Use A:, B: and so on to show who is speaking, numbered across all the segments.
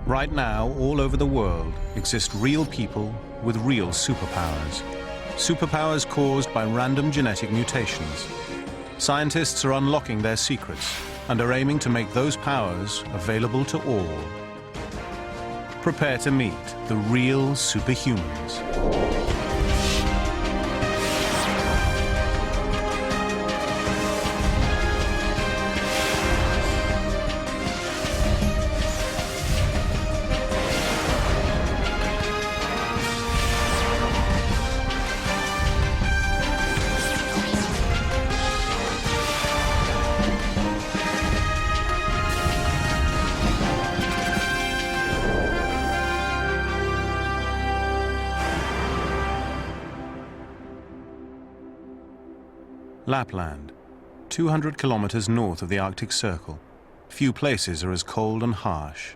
A: Right now, all over the world, exist real people with real superpowers. Superpowers caused by random genetic mutations. Scientists are unlocking their secrets and are aiming to make those powers available to all. Prepare to meet the real superhumans. Lapland, 200 kilometers north of the Arctic Circle. Few places are as cold and harsh.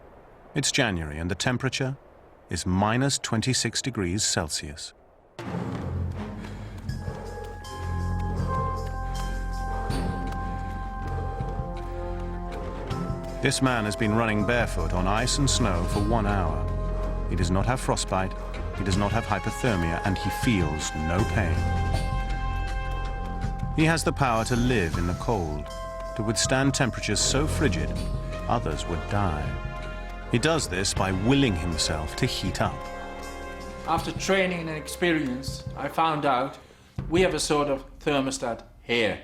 A: It's January and the temperature is minus 26 degrees Celsius. This man has been running barefoot on ice and snow for 1 hour. He does not have frostbite, he does not have hypothermia, and he feels no pain. He has the power to live in the cold, to withstand temperatures so frigid, others would die. He does this by willing himself to heat up.
B: After training and experience, I found out we have a sort of thermostat here,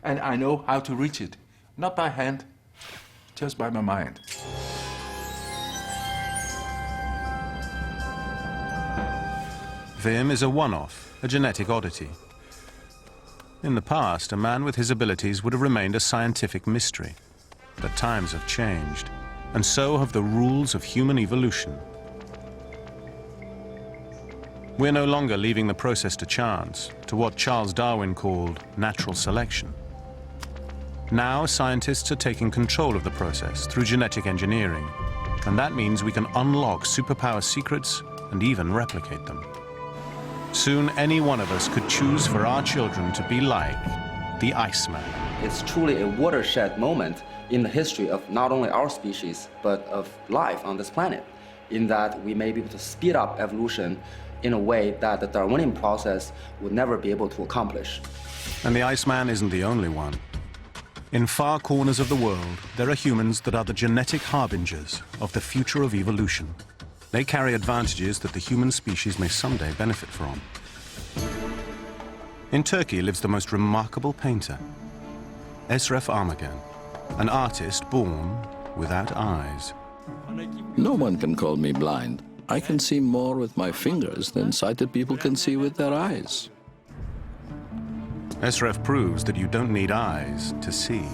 B: and I know how to reach it. Not by hand, just by my mind.
A: Vim is a one-off, a genetic oddity. In the past, a man with his abilities would have remained a scientific mystery. But times have changed, and so have the rules of human evolution. We're no longer leaving the process to chance, to what Charles Darwin called natural selection. Now, scientists are taking control of the process through genetic engineering, and that means we can unlock superpower secrets and even replicate them. Soon, any one of us could choose for our children to be like the Iceman.
C: It's truly a watershed moment in the history of not only our species, but of life on this planet, in that we may be able to speed up evolution in a way that the Darwinian process would never be able to accomplish.
A: And the Iceman isn't the only one. In far corners of the world, there are humans that are the genetic harbingers of the future of evolution. They carry advantages that the human species may someday benefit from. In Turkey lives the most remarkable painter, Ешреф Armagan, an artist born without eyes.
D: No one can call me blind. I can see more with my fingers than sighted people can see with their eyes.
A: Ешреф proves that you don't need eyes to see.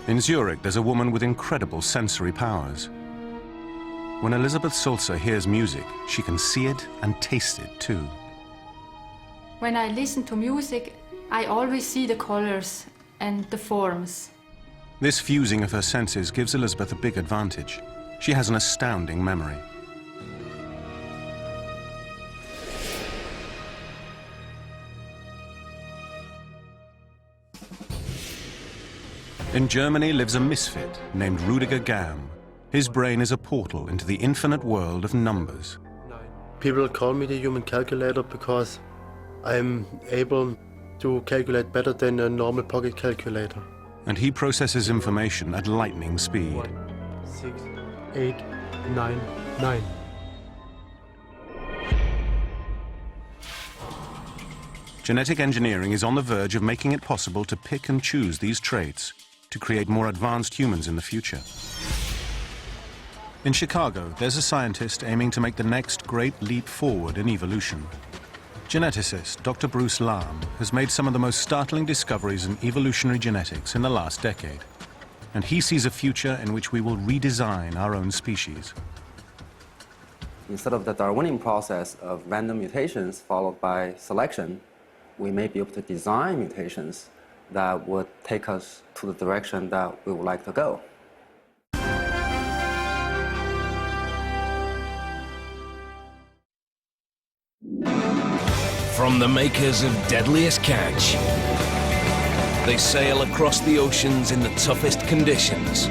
A: In Zurich, there's a woman with incredible sensory powers. When Elizabet Salser hears music, she can see it and taste it too.
E: When I listen to music, I always see the colors and the forms.
A: This fusing of her senses gives Elizabeth a big advantage. She has an astounding memory. In Germany lives a misfit named Rüdigger Gam. His brain is a portal into the infinite world of numbers.
F: People call me the human calculator because I'm able to calculate better than a normal pocket calculator.
A: And he processes information at lightning speed.
F: 6, 8, 9, 9.
A: Genetic engineering is on the verge of making it possible to pick and choose these traits to create more advanced humans in the future. In Chicago, there's a scientist aiming to make the next great leap forward in evolution. Geneticist Dr. Bruce Lamb has made some of the most startling discoveries in evolutionary genetics in the last decade. And he sees a future in which we will redesign our own species.
C: Instead of the Darwinian process of random mutations followed by selection, we may be able to design mutations that would take us to the direction that we would like to go.
G: From the makers of Deadliest Catch. They sail across the oceans in the toughest conditions,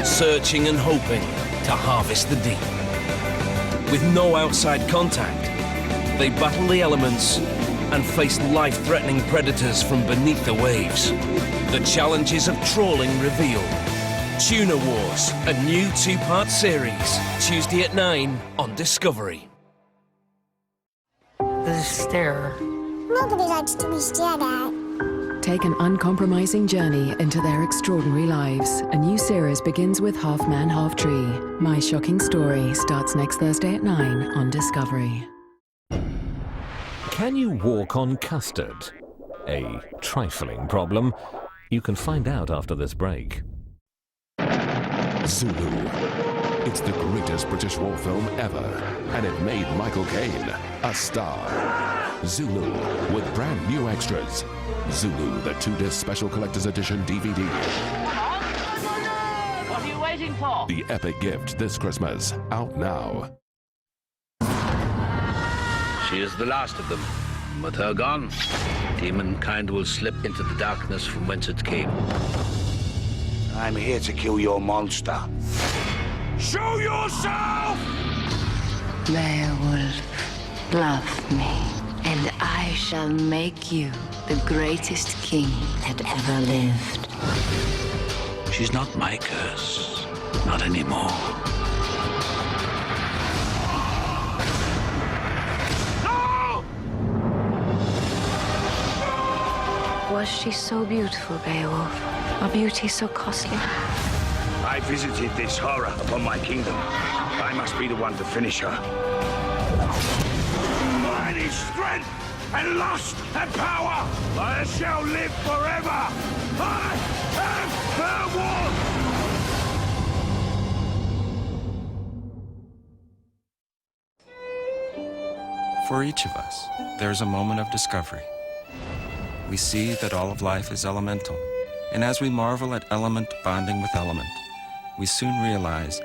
G: searching and hoping to harvest the deep. With no outside contact, they battle the elements and face life-threatening predators from beneath the waves. The challenges of trawling revealed. Tuna Wars, a new 2-part series, Tuesday at 9 on Discovery.
H: The stare.
I: Nobody likes to be stared at.
J: Take an uncompromising journey into their extraordinary lives. A new series begins with Half Man, Half Tree. My Shocking Story starts next Thursday at 9 on Discovery.
K: Can you walk on custard? A trifling problem. You can find out after this break.
L: Zulu. It's the greatest British war film ever, and it made Michael Caine a star. Zulu, with brand new extras. Zulu, the 2-disc special collector's edition DVD.
H: What are you waiting for?
L: The epic gift this Christmas, out now.
M: She is the last of them. With her gone, demonkind will slip into the darkness from whence it came.
N: I'm here to kill your monster. Show yourself!
O: Beowulf, love me, and I shall make you the greatest king that ever lived.
M: She's not my curse. Not anymore.
N: No!
O: Was she so beautiful, Beowulf? A beauty so costly?
N: I visited this horror upon my kingdom. I must be the one to finish her. Mine is strength and lust and power. I shall live forever. I am Beowulf!
P: For each of us, there's a moment of discovery. We see that all of life is elemental, and as we marvel at element bonding with element, we soon realize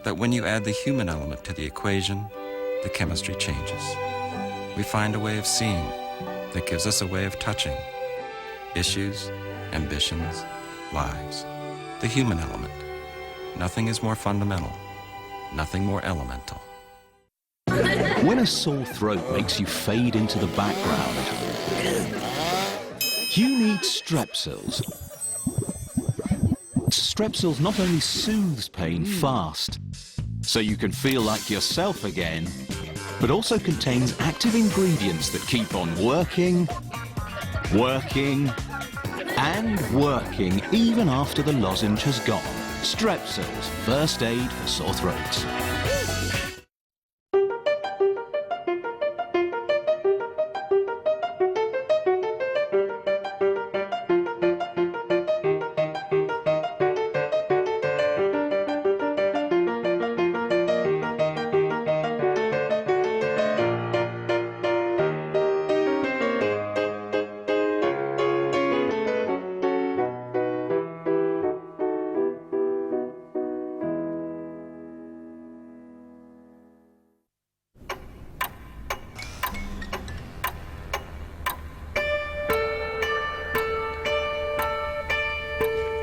P: that when you add the human element to the equation, the chemistry changes. We find a way of seeing that gives us a way of touching. Issues, ambitions, lives. The human element. Nothing is more fundamental. Nothing more elemental.
Q: When a sore throat makes you fade into the background, you need Strepsils. Strepsils not only soothes pain fast, so you can feel like yourself again, but also contains active ingredients that keep on working, working, and working even after the lozenge has gone. Strepsils, first aid for sore throats.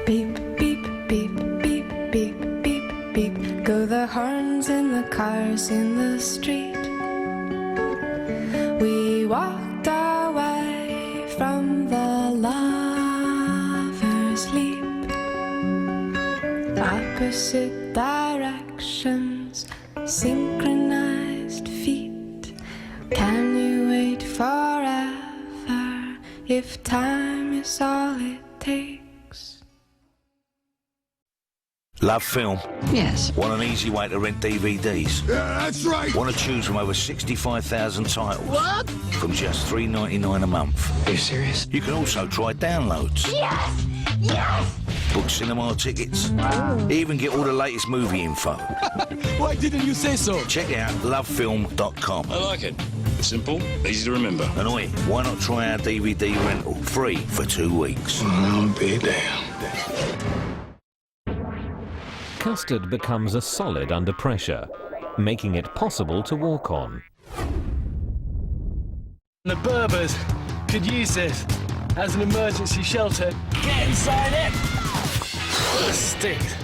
R: Beep, beep, beep, beep, beep, beep, beep. Go the horns in the cars in the street. We walked away from the lover's leap. Opposite directions, synchronized feet. Can you wait forever if time is all it takes?
N: Love film?
O: Yes.
N: Want an easy way to rent DVDs?
S: Yeah, that's right.
N: Want to choose from over 65,000 titles?
S: What?
N: From just $3.99 a month.
S: Are you serious?
N: You can also try downloads.
I: Yes! Yes!
N: Book cinema tickets. Even get all the latest movie info.
S: Why didn't you say so?
N: Check out lovefilm.com.
T: I like it. Simple, easy to remember.
N: And oi, why not try our DVD rental free for 2 weeks?
S: I'll be damned.
K: Custard becomes a solid under pressure, making it possible to walk on.
U: The Berbers could use this as an emergency shelter. Get inside it! Stinks.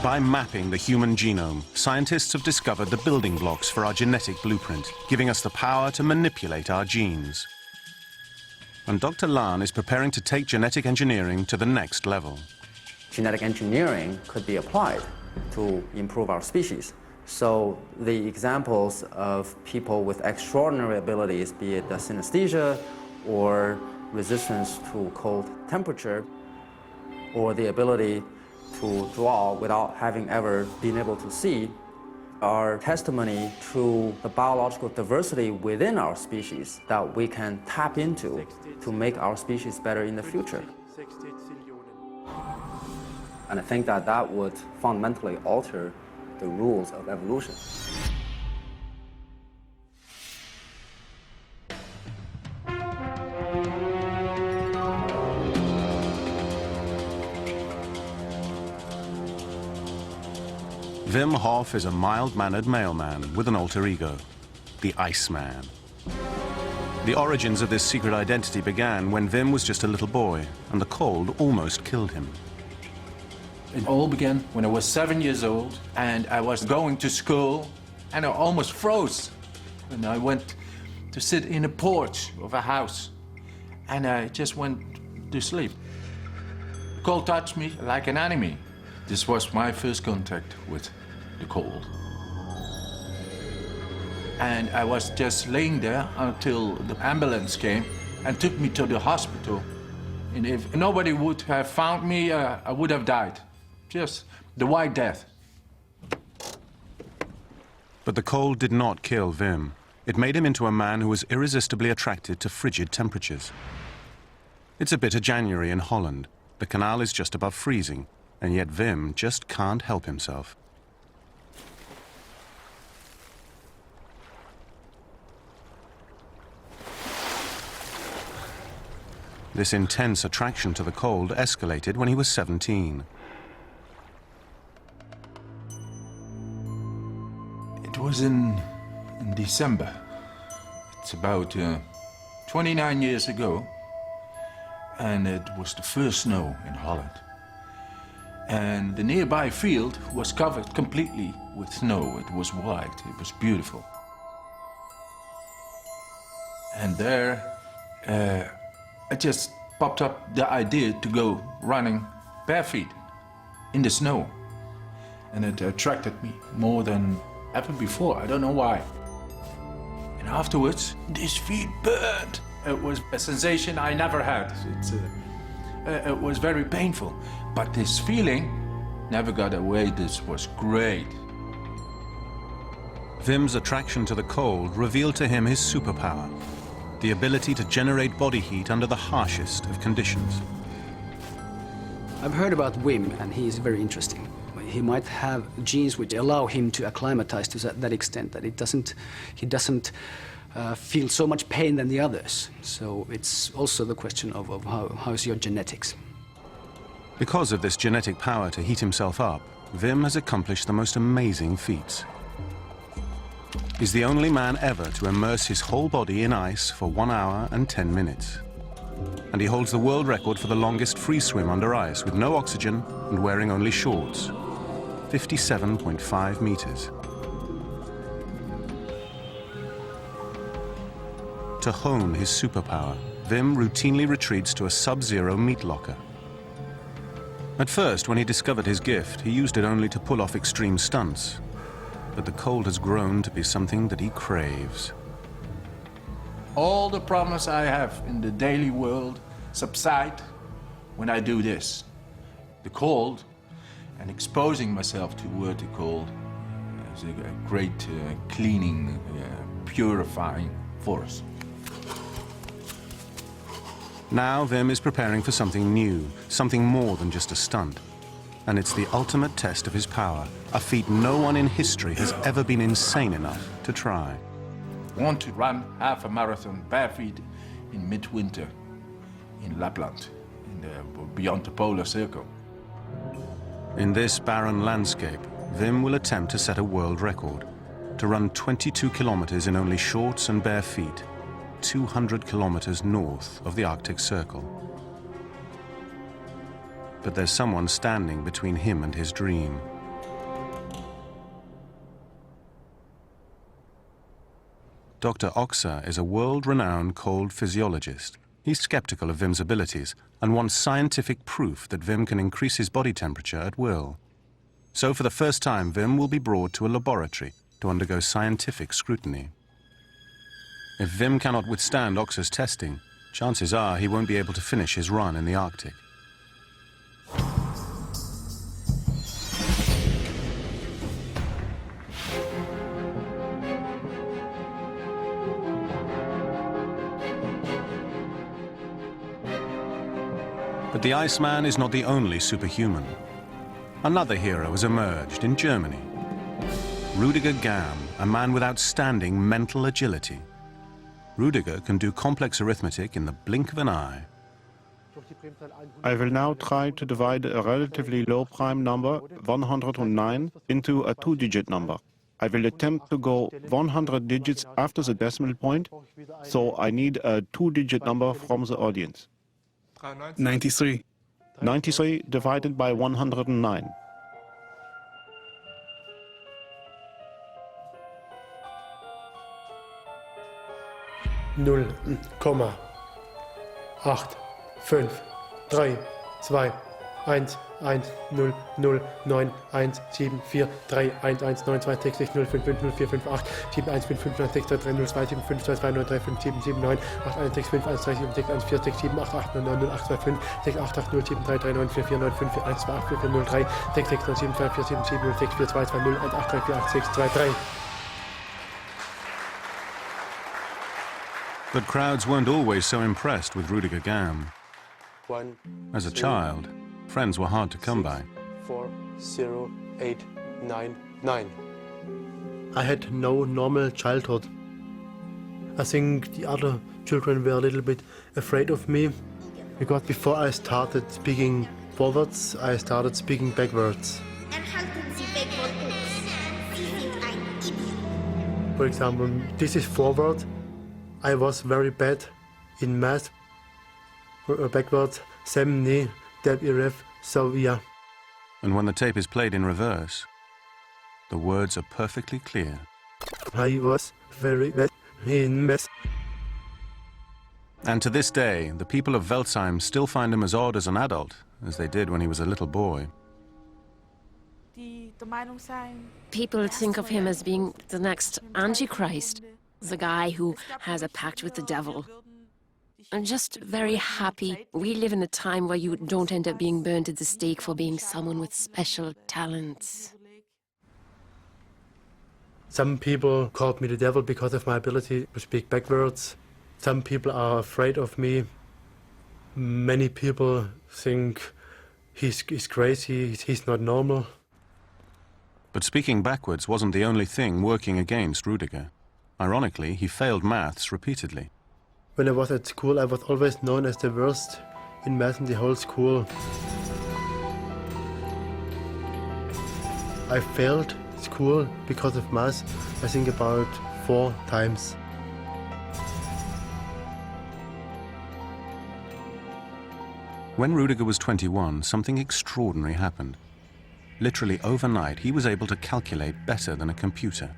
A: By mapping the human genome, scientists have discovered the building blocks for our genetic blueprint, giving us the power to manipulate our genes. And Dr. Lan is preparing to take genetic engineering to the next level.
C: Genetic engineering could be applied to improve our species. So the examples of people with extraordinary abilities, be it the synesthesia or resistance to cold temperature, or the ability to draw without having ever been able to see, are testimony to the biological diversity within our species that we can tap into to make our species better in the future. And I think that that would fundamentally alter the rules of evolution.
A: Wim Hof is a mild-mannered mailman with an alter ego, the Iceman. The origins of this secret identity began when Wim was just a little boy, and the cold almost killed him.
B: It all began when I was 7 years old, and I was going to school, and I almost froze. And I went to sit in a porch of a house, and I just went to sleep. The cold touched me like an enemy. This was my first contact with the cold. And I was just laying there until the ambulance came and took me to the hospital. And if nobody would have found me, I would have died. Just the white death.
A: But the cold did not kill Wim. It made him into a man who was irresistibly attracted to frigid temperatures. It's a bitter January in Holland. The canal is just above freezing, and yet Wim just can't help himself. This intense attraction to the cold escalated when he was 17.
B: It was in December. It's about 29 years ago, and it was the first snow in Holland. And the nearby field was covered completely with snow. It was white, it was beautiful. And there, it just popped up the idea to go running barefoot in the snow. And it attracted me more than ever before. I don't know why. And afterwards, this feet burned. It was a sensation I never had. It was very painful. But this feeling never got away. This was great.
A: Wim's attraction to the cold revealed to him his superpower, the ability to generate body heat under the harshest of conditions.
V: I've heard about Wim, and he is very interesting. He might have genes which allow him to acclimatize to that extent that he doesn't feel so much pain than the others. So it's also the question of how's your genetics.
A: Because of this genetic power to heat himself up, Wim has accomplished the most amazing feats. He's the only man ever to immerse his whole body in ice for 1 hour and 10 minutes. And he holds the world record for the longest free swim under ice with no oxygen and wearing only shorts, 57.5 meters. To hone his superpower, Wim routinely retreats to a sub-zero meat locker. At first, when he discovered his gift, he used it only to pull off extreme stunts. But the cold has grown to be something that he craves.
B: All the problems I have in the daily world subside when I do this. The cold and exposing myself toward the cold is a great cleaning, purifying force.
A: Now Wim is preparing for something new, something more than just a stunt. And it's the ultimate test of his power, a feat no one in history has ever been insane enough to try.
B: I want to run half a marathon barefoot in midwinter in Lapland, beyond the polar circle.
A: In this barren landscape, Wim will attempt to set a world record, to run 22 kilometers in only shorts and bare feet, 200 kilometers north of the Arctic Circle. But there's someone standing between him and his dream. Dr. Oxa is a world-renowned cold physiologist. He's skeptical of Wim's abilities and wants scientific proof that Wim can increase his body temperature at will. So for the first time, Wim will be brought to a laboratory to undergo scientific scrutiny. If Wim cannot withstand Oxa's testing, chances are he won't be able to finish his run in the Arctic. But the Iceman is not the only superhuman. Another hero has emerged in Germany. Rüdigger Gam, a man with outstanding mental agility. Rüdiger can do complex arithmetic in the blink of an eye.
D: I will now try to divide a relatively low prime number, 109, into a two-digit number. I will attempt to go 100 digits after the decimal point, so I need a two-digit number from the audience.
S: 93.
D: 93 divided by 109.
F: Null, Komma, 8, 5, 3, 2, 1, 1, 0, 0, 9, 1, 7, 4, 3, 1, 1, 9, 2, 6, 6, 0, 5, 5, 0, 4, 5, 8, 7, 1, 5, 5, 9, 6, 3, 3, 0, 2, 7, 5, 2, 2, 9, 3, 5, 7, 7, 9, 8, 1, 6, 5, 1, 3, 7, 6, 1, 4, 6, 7, 8, 8, 9, 9, 0, 8, 2, 5, 6, 8, 8, 0, 7, 3, 3, 9, 4, 4, 9, 5, 4, 1, 2, 8, 4, 4, 0, 3, 6, 6, 9, 7, 5, 4, 7, 7, 0, 6, 4, 2, 2, 0, 1, 8, 3, 4, 8, 6, 2, 3.
A: But crowds weren't always so impressed with Rüdigger Gam. As a child, friends were hard to come by.
F: 4, 0, 8, 9, 9. I had no normal childhood. I think the other children were a little bit afraid of me, because before I started speaking forwards, I started speaking backwards. For example, this is forward. I was very bad in math. Backwards, Semni, Deb Iref, Sovia.
A: And when the tape is played in reverse, the words are perfectly clear.
F: I was very bad in math.
A: And to this day, the people of Welzheim still find him as odd as an adult as they did when he was a little boy.
E: People think of him as being the next Antichrist, the guy who has a pact with the devil. I'm just very happy we live in a time where you don't end up being burned at the stake for being someone with special talents.
F: Some people called me the devil because of my ability to speak backwards. Some people are afraid of me. Many people think he's crazy, he's not normal.
A: But speaking backwards wasn't the only thing working against Rüdiger. Ironically, he failed maths repeatedly.
F: When I was at school, I was always known as the worst in math in the whole school. I failed school because of math, I think about 4 times.
A: When Rüdiger was 21, something extraordinary happened. Literally overnight, he was able to calculate better than a computer.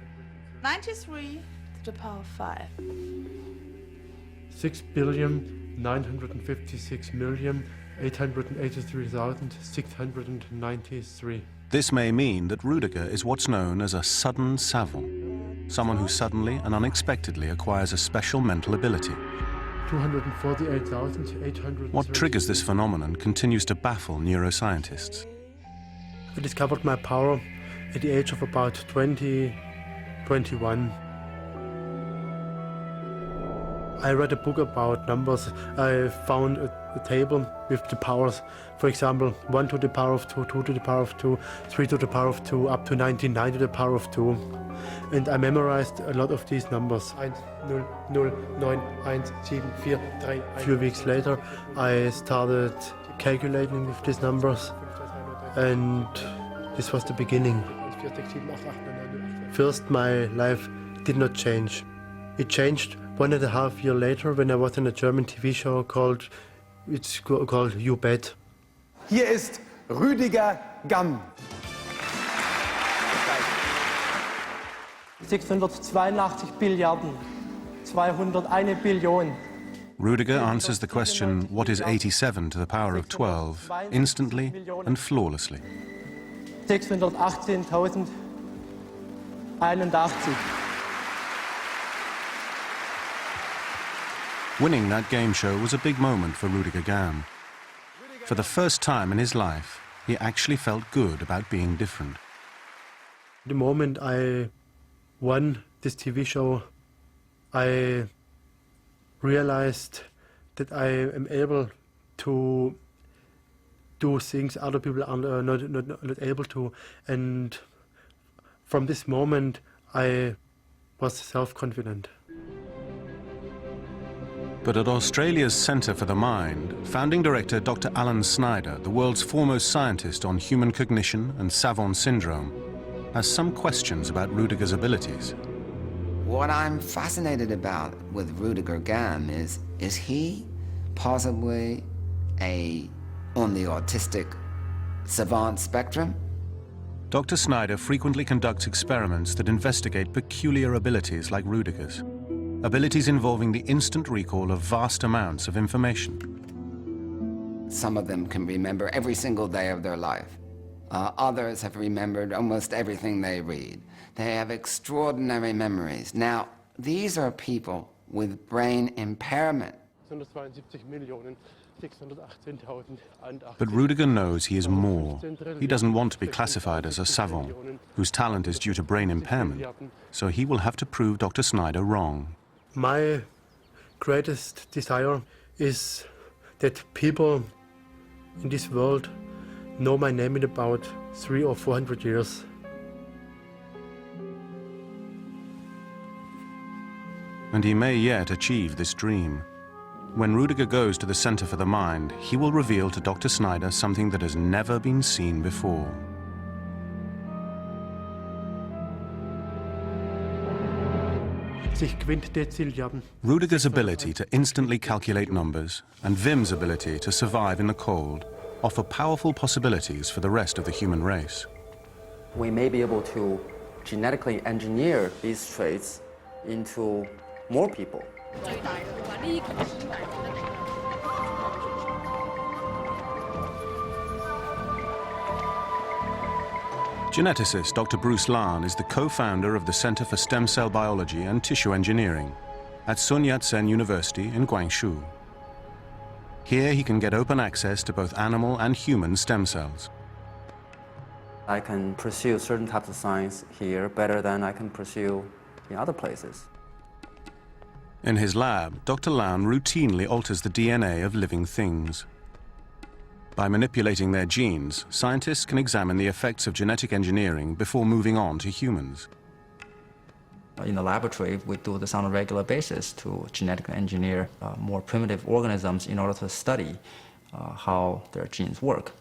W: 93 to the power of 5.
F: 6,956,883,693.
A: This may mean that Rüdiger is what's known as a sudden savant, someone who suddenly and unexpectedly acquires a special mental ability.
F: 248,800.
A: What triggers this phenomenon continues to baffle neuroscientists.
F: I discovered my power at the age of about 20, 21. I read a book about numbers. I found a table with the powers. For example, 1 to the power of 2, 2 to the power of 2, 3 to the power of 2, up to 99 to the power of 2. And I memorized a lot of these numbers. 1, 0, 0, 9, 1, 7, 4, 3. A few weeks later, I started calculating with these numbers. And this was the beginning. First, my life did not change. It changed 1.5 years later when I was in a German TV show called You Bet.
G: Hier ist Rüdigger Gam.
H: 682 Billiarden, 201 Billion.
A: Rüdiger answers the question, what is 87 to the power of 12, instantly and flawlessly.
H: 618.081.
A: Winning that game show was a big moment for Rüdiger Gam. For the first time in his life, he actually felt good about being different.
F: The moment I won this TV show, I realized that I am able to do things other people are not able to. And from this moment, I was self-confident.
A: But at Australia's Centre for the Mind, founding director Dr. Alan Snyder, the world's foremost scientist on human cognition and Savant syndrome, has some questions about Rüdiger's abilities.
J: What I'm fascinated about with Rüdiger Gam is he possibly on the autistic savant spectrum?
A: Dr. Snyder frequently conducts experiments that investigate peculiar abilities like Rüdiger's. Abilities involving the instant recall of vast amounts of information.
J: Some of them can remember every single day of their life. Others have remembered almost everything they read. They have extraordinary memories. Now, these are people with brain impairment.
A: But Rüdiger knows he is more. He doesn't want to be classified as a savant, whose talent is due to brain impairment, so he will have to prove Dr. Snyder wrong.
F: My greatest desire is that people in this world know my name in about 300 or 400 years.
A: And he may yet achieve this dream. When Rüdiger goes to the Centre for the Mind, he will reveal to Dr. Snyder something that has never been seen before. Rüdiger's ability to instantly calculate numbers and Wim's ability to survive in the cold offer powerful possibilities for the rest of the human race.
C: We may be able to genetically engineer these traits into more people.
A: Geneticist Dr. Bruce Lahn is the co-founder of the Center for Stem Cell Biology and Tissue Engineering at Sun Yat-sen University in Guangzhou. Here he can get open access to both animal and human stem cells.
C: I can pursue certain types of science here better than I can pursue in other places.
A: In his lab, Dr. Lahn routinely alters the DNA of living things. By manipulating their genes, scientists can examine the effects of genetic engineering before moving on to humans.
C: In the laboratory, we do this on a regular basis to genetically engineer more primitive organisms in order to study how their genes work.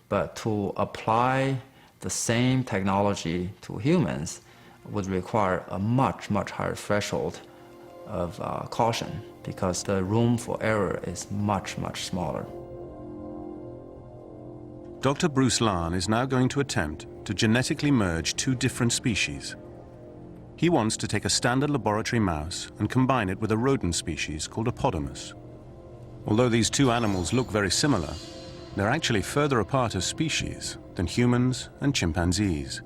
C: But to apply the same technology to humans would require a much, much higher threshold of caution because the room for error is much, much smaller.
A: Dr. Bruce Lahn is now going to attempt to genetically merge two different species. He wants to take a standard laboratory mouse and combine it with a rodent species called a podamus. Although these two animals look very similar, they're actually further apart as species than humans and chimpanzees.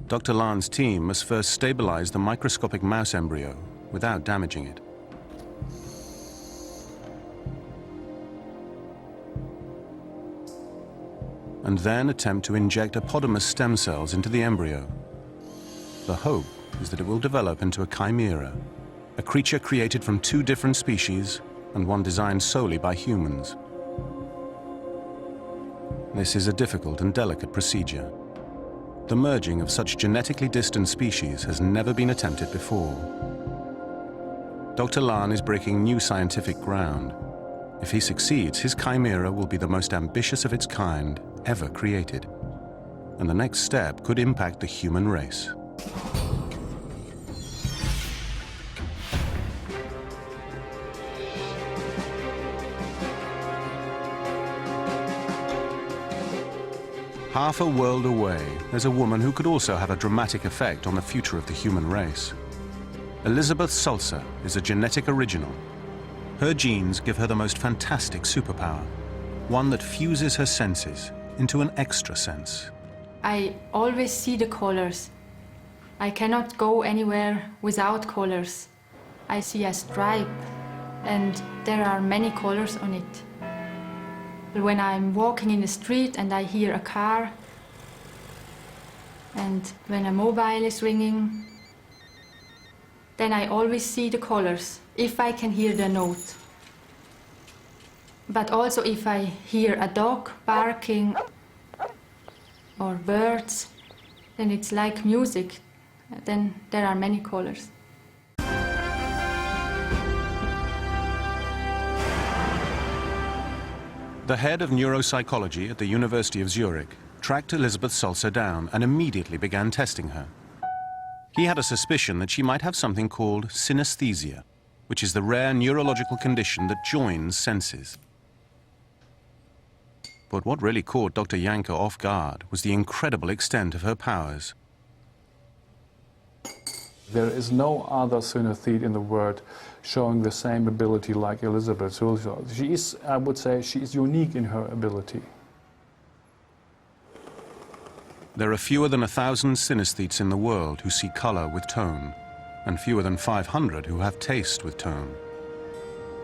A: Dr. Lahn's team must first stabilize the microscopic mouse embryo without damaging it. And then attempt to inject podamus stem cells into the embryo. The hope is that it will develop into a chimera, a creature created from two different species and one designed solely by humans. This is a difficult and delicate procedure. The merging of such genetically distant species has never been attempted before. Dr. Lahn is breaking new scientific ground. If he succeeds, his chimera will be the most ambitious of its kind ever created. And the next step could impact the human race. Half a world away, there's a woman who could also have a dramatic effect on the future of the human race. Elizabet Salser is a genetic original. Her genes give her the most fantastic superpower, one that fuses her senses into an extra sense.
L: I always see the colors. I cannot go anywhere without colors. I see a stripe, and there are many colors on it. When I'm walking in the street and I hear a car, and when a mobile is ringing, then I always see the colors, if I can hear the note. But also if I hear a dog barking or birds, then it's like music. Then there are many colors.
A: The head of neuropsychology at the University of Zurich tracked Elizabet Salser down and immediately began testing her. He had a suspicion that she might have something called synesthesia, which is the rare neurological condition that joins senses. But what really caught Dr. Janke off guard was the incredible extent of her powers.
M: There is no other synesthete in the world showing the same ability like Elizabeth Salser. She is, I would say, she is unique in her ability.
A: There are fewer than 1,000 synesthetes in the world who see color with tone, and fewer than 500 who have taste with tone.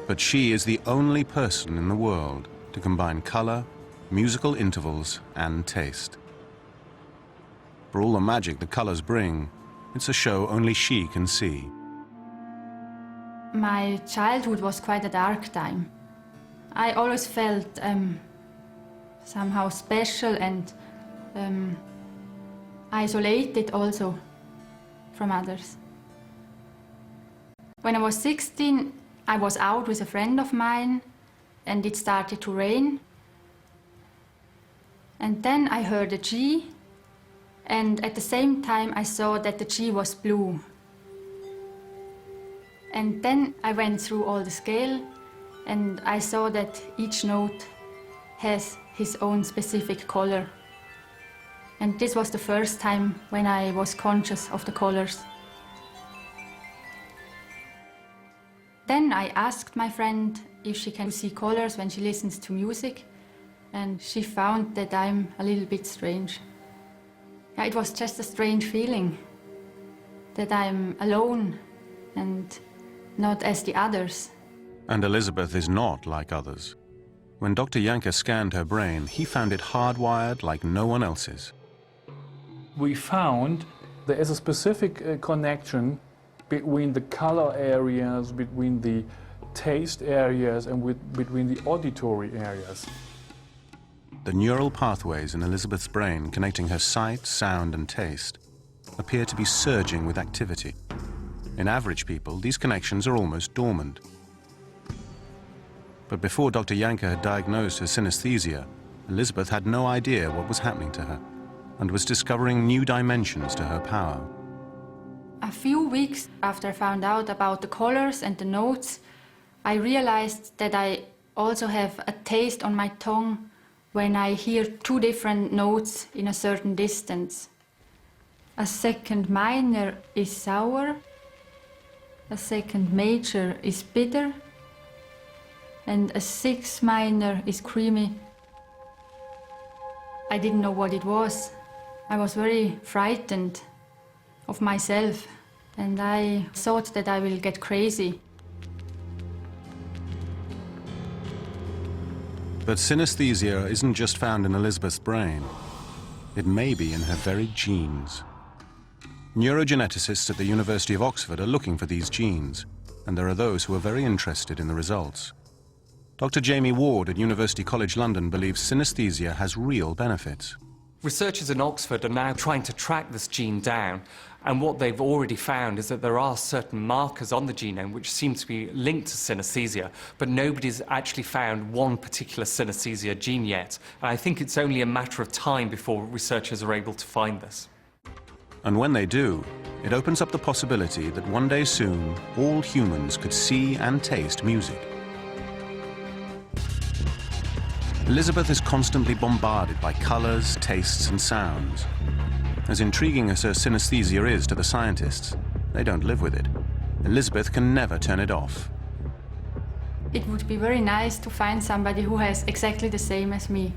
A: But she is the only person in the world to combine color, musical intervals, and taste. For all the magic the colors bring, it's a show only she can see.
L: My childhood was quite a dark time. I always felt somehow special and isolated also from others. When I was 16, I was out with a friend of mine and it started to rain. And then I heard a G, and at the same time I saw that the G was blue. And then I went through all the scale and I saw that each note has his own specific color. And this was the first time when I was conscious of the colors. Then I asked my friend if she can see colors when she listens to music, and she found that I'm a little bit strange. Yeah, it was just a strange feeling that I'm alone and not as the others.
A: And Elizabeth is not like others. When Dr. Janke scanned her brain, he found it hardwired like no one else's.
M: We found there is a specific connection between the color areas, between the taste areas, and between the auditory areas.
A: The neural pathways in Elizabeth's brain connecting her sight, sound, and taste appear to be surging with activity. In average people, these connections are almost dormant. But before Dr. Janke had diagnosed her synesthesia, Elizabeth had no idea what was happening to her and was discovering new dimensions to her power.
L: A few weeks after I found out about the colors and the notes, I realized that I also have a taste on my tongue when I hear two different notes in a certain distance. A second minor is sour, a second major is bitter, and a sixth minor is creamy. I didn't know what it was. I was very frightened of myself, and I thought that I will get crazy.
A: But synesthesia isn't just found in Elizabeth's brain. It may be in her very genes. Neurogeneticists at the University of Oxford are looking for these genes, and there are those who are very interested in the results. Dr. Jamie Ward at University College London believes synesthesia has real benefits.
P: Researchers in Oxford are now trying to track this gene down, and what they've already found is that there are certain markers on the genome which seem to be linked to synesthesia, but nobody's actually found one particular synesthesia gene yet. And I think it's only a matter of time before researchers are able to find this.
A: And when they do, it opens up the possibility that one day soon, all humans could see and taste music. Elizabeth is constantly bombarded by colors, tastes, and sounds. As intriguing as her synesthesia is to the scientists, they don't live with it. Elizabeth can never turn it off.
L: It would be very nice to find somebody who has exactly the same as me.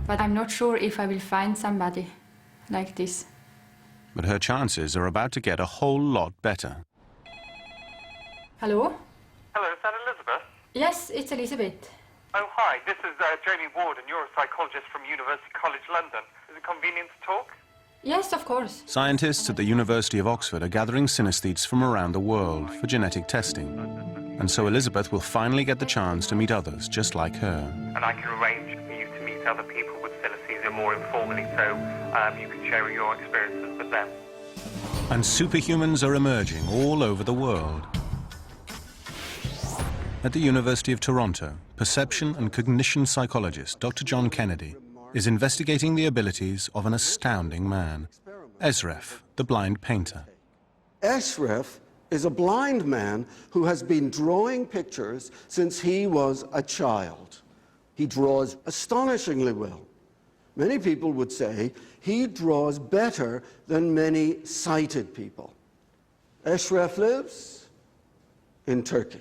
L: But I'm not sure if I will find somebody like this.
A: But her chances are about to get a whole lot better.
L: Hello?
Q: Hello, is that Elizabeth?
L: Yes, it's Elizabeth.
Q: Oh, hi. This is Jamie Ward, a neuropsychologist from University College London. Is it convenient to talk?
L: Yes, of course.
A: Scientists at the University of Oxford are gathering synesthetes from around the world for genetic testing. And so Elizabeth will finally get the chance to meet others just like her.
Q: And I can arrange for you to meet other people with synesthesia more informally, so you can share your experiences with them.
A: And superhumans are emerging all over the world. At the University of Toronto, perception and cognition psychologist Dr. John Kennedy is investigating the abilities of an astounding man, Ешреф, the blind painter.
R: Ешреф is a blind man who has been drawing pictures since he was a child. He draws astonishingly well. Many people would say he draws better than many sighted people. Ешref lives in Turkey.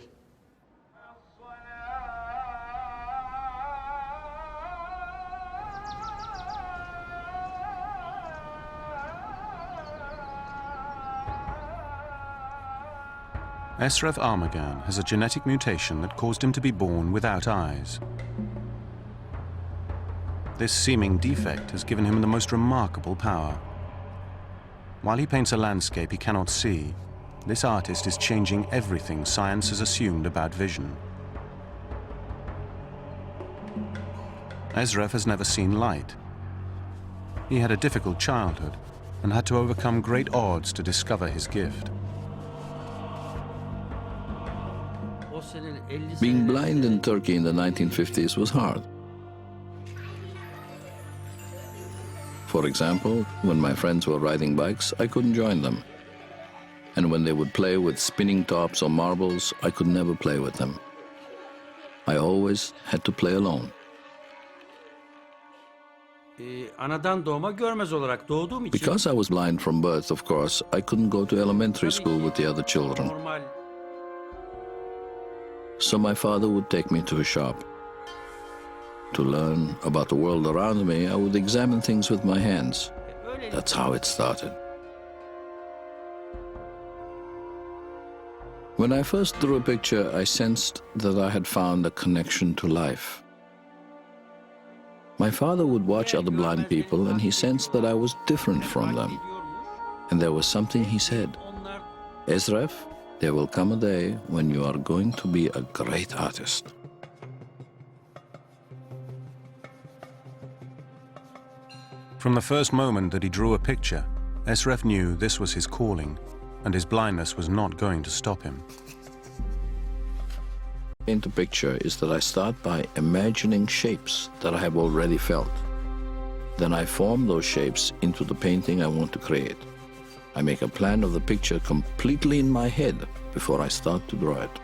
A: Ешref Armagán has a genetic mutation that caused him to be born without eyes. This seeming defect has given him the most remarkable power. While he paints a landscape he cannot see, this artist is changing everything science has assumed about vision. Ешref has never seen light. He had a difficult childhood and had to overcome great odds to discover his gift.
X: Being blind in Turkey in the 1950s was hard. For example, when my friends were riding bikes, I couldn't join them. And when they would play with spinning tops or marbles, I could never play with them. I always had to play alone. Because I was blind from birth, of course, I couldn't go to elementary school with the other children. So my father would take me to a shop. To learn about the world around me, I would examine things with my hands. That's how it started. When I first drew a picture, I sensed that I had found a connection to life. My father would watch other blind people, and he sensed that I was different from them. And there was something he said. Ешref, there will come a day when you are going to be a great artist.
A: From the first moment that he drew a picture, Ешref knew this was his calling, and his blindness was not going to stop him.
X: Into picture is that I start by imagining shapes that I have already felt. Then I form those shapes into the painting I want to create. I make a plan of the picture completely in my head before I start to draw it.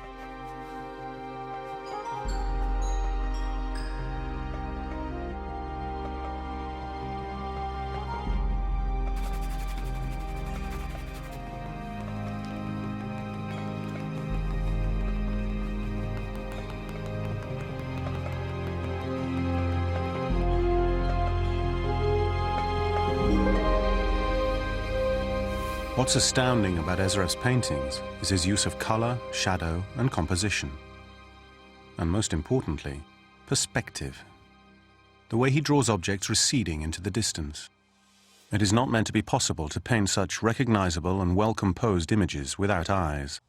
A: What's astounding about Ешref's paintings is his use of color, shadow, and composition. And most importantly, perspective. The way he draws objects receding into the distance. It is not meant to be possible to paint such recognizable and well-composed images without eyes.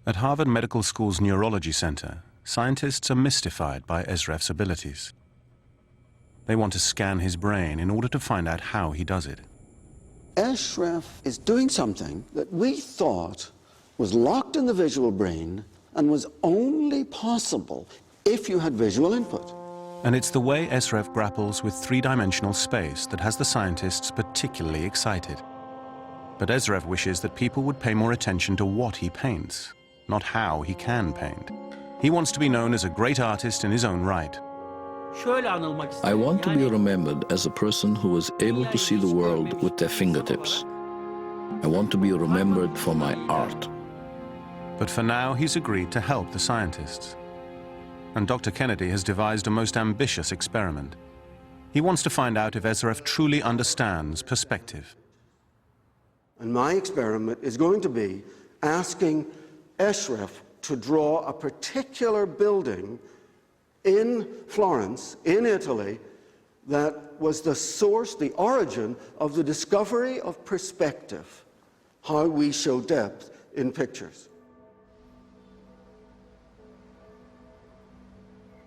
A: At Harvard Medical School's Neurology Center, scientists are mystified by Ешref's abilities. They want to scan his brain in order to find out how he does it.
R: Ешреф is doing something that we thought was locked in the visual brain and was only possible if you had visual input.
A: And it's the way Ешреф grapples with three-dimensional space that has the scientists particularly excited. But Ешrеф wishes that people would pay more attention to what he paints, not how he can paint. He wants to be known as a great artist in his own right.
X: I want to be remembered as a person who was able to see the world with their fingertips. I want to be remembered for my art.
A: But for now, he's agreed to help the scientists. And Dr. Kennedy has devised a most ambitious experiment. He wants to find out if Ешref truly understands perspective.
R: And my experiment is going to be asking Ешref to draw a particular building in Florence, in Italy, that was the source, the origin of the discovery of perspective, how we show depth in pictures.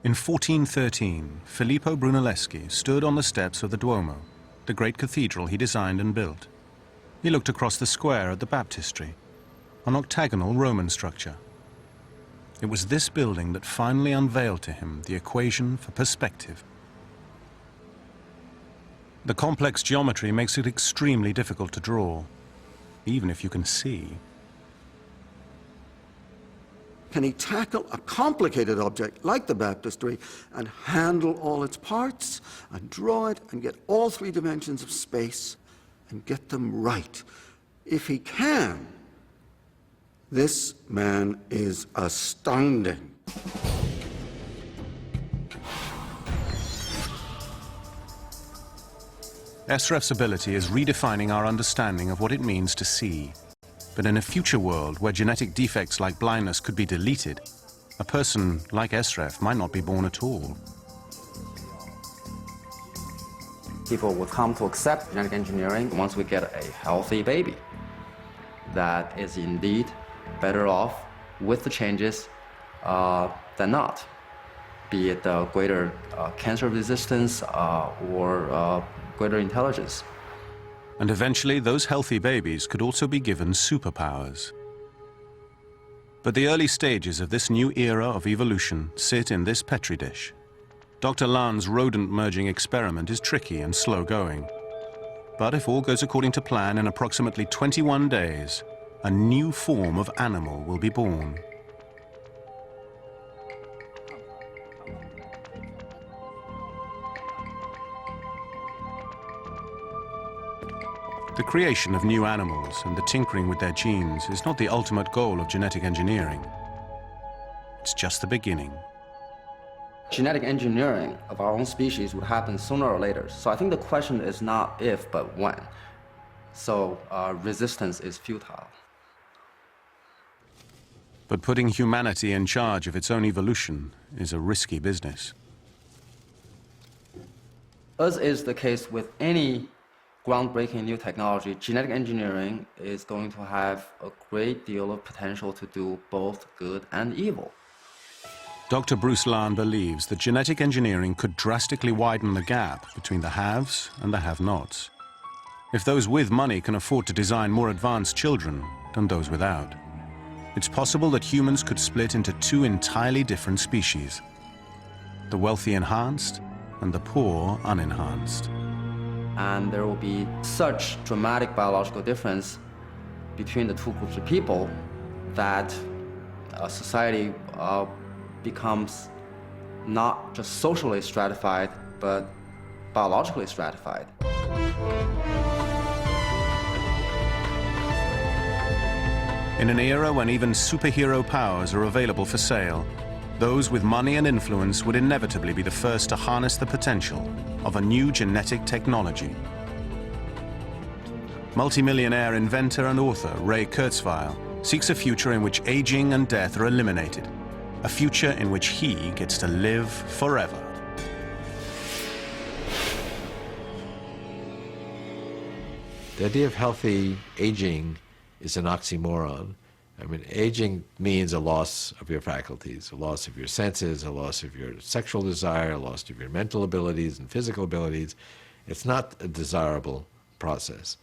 A: In 1413, Filippo Brunelleschi stood on the steps of the Duomo, the great cathedral he designed and built. He looked across the square at the baptistry, an octagonal Roman structure. It was this building that finally unveiled to him the equation for perspective. The complex geometry makes it extremely difficult to draw, even if you can see.
R: Can he tackle a complicated object like the baptistry and handle all its parts and draw it and get all three dimensions of space and get them right? If he can, this man is astounding.
A: Ešref's ability is redefining our understanding of what it means to see. But in a future world where genetic defects like blindness could be deleted, a person like Ešref might not be born at all.
C: People will come to accept genetic engineering once we get a healthy baby that is indeed better off with the changes than not, be it greater cancer resistance or greater intelligence.
A: And eventually, those healthy babies could also be given superpowers. But the early stages of this new era of evolution sit in this Petri dish. Dr. Lahn's rodent merging experiment is tricky and slow going. But if all goes according to plan, in approximately 21 days, a new form of animal will be born. The creation of new animals and the tinkering with their genes is not the ultimate goal of genetic engineering. It's just the beginning.
C: Genetic engineering of our own species would happen sooner or later. So I think the question is not if, but when. So resistance is futile.
A: But putting humanity in charge of its own evolution is a risky business.
C: As is the case with any groundbreaking new technology, genetic engineering is going to have a great deal of potential to do both good and evil.
A: Dr. Bruce Lahn believes that genetic engineering could drastically widen the gap between the haves and the have-nots. If those with money can afford to design more advanced children than those without, it's possible that humans could split into two entirely different species: the wealthy enhanced and the poor unenhanced.
C: And there will be such dramatic biological difference between the two groups of people that society becomes not just socially stratified, but biologically stratified.
A: In an era when even superhero powers are available for sale, those with money and influence would inevitably be the first to harness the potential of a new genetic technology. Multimillionaire inventor and author Ray Kurzweil seeks a future in which aging and death are eliminated, a future in which he gets to live forever.
I: The idea of healthy aging is an oxymoron. I mean, aging means a loss of your faculties, a loss of your senses, a loss of your sexual desire, a loss of your mental abilities and physical abilities. It's not a desirable process.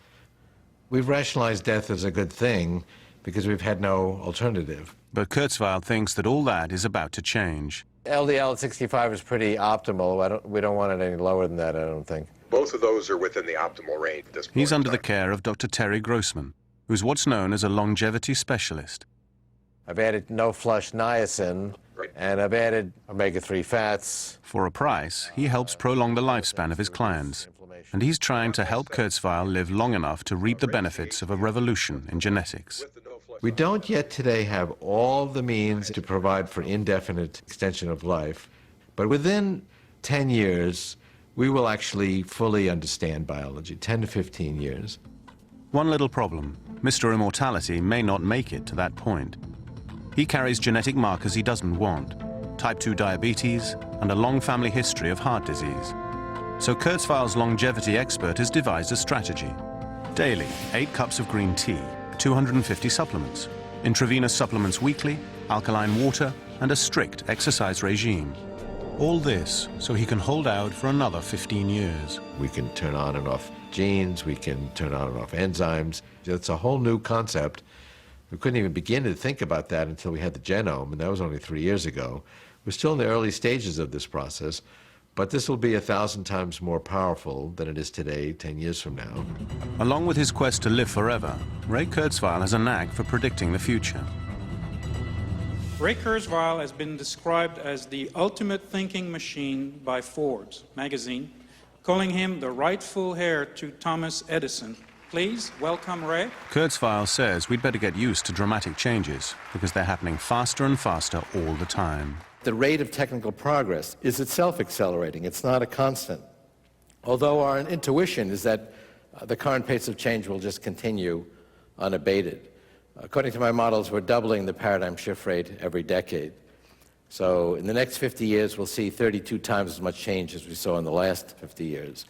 I: We've rationalized death as a good thing because we've had no alternative.
A: But Kurzweil thinks that all that is about to change.
I: LDL at 65 is pretty optimal. We don't want it any lower than that, I don't think.
N: Both of those are within the optimal range at this point.
A: He's under the care of Dr. Terry Grossman, who's what's known as a longevity specialist.
I: I've added no-flush niacin, and I've added omega-3 fats.
A: For a price, he helps prolong the lifespan of his clients, and he's trying to help Kurzweil live long enough to reap the benefits of a revolution in genetics.
I: We don't yet today have all the means to provide for indefinite extension of life, but within 10 years, we will actually fully understand biology, 10 to 15 years.
A: One little problem. Mr. Immortality may not make it to that point. He carries genetic markers he doesn't want, type 2 diabetes, and a long family history of heart disease. So Kurzweil's longevity expert has devised a strategy. Daily, 8 cups of green tea, 250 supplements, intravenous supplements weekly, alkaline water, and a strict exercise regime. All this so he can hold out for another 15 years.
I: We can turn on and off genes, we can turn on and off enzymes. It's a whole new concept. We couldn't even begin to think about that until we had the genome, and that was only 3 years ago. We're still in the early stages of this process, but this will be 1,000 times more powerful than it is today, 10 years from now.
A: Along with his quest to live forever, Ray Kurzweil has a knack for predicting the future.
O: Ray Kurzweil has been described as the ultimate thinking machine by Forbes magazine, calling him the rightful heir to Thomas Edison. Please welcome Ray.
A: Kurzweil says we'd better get used to dramatic changes because they're happening faster and faster all the time.
I: The rate of technical progress is itself accelerating. It's not a constant. Although our intuition is that the current pace of change will just continue unabated. According to my models, we're doubling the paradigm shift rate every decade. So in the next 50 years, we'll see 32 times as much change as we saw in the last 50 years.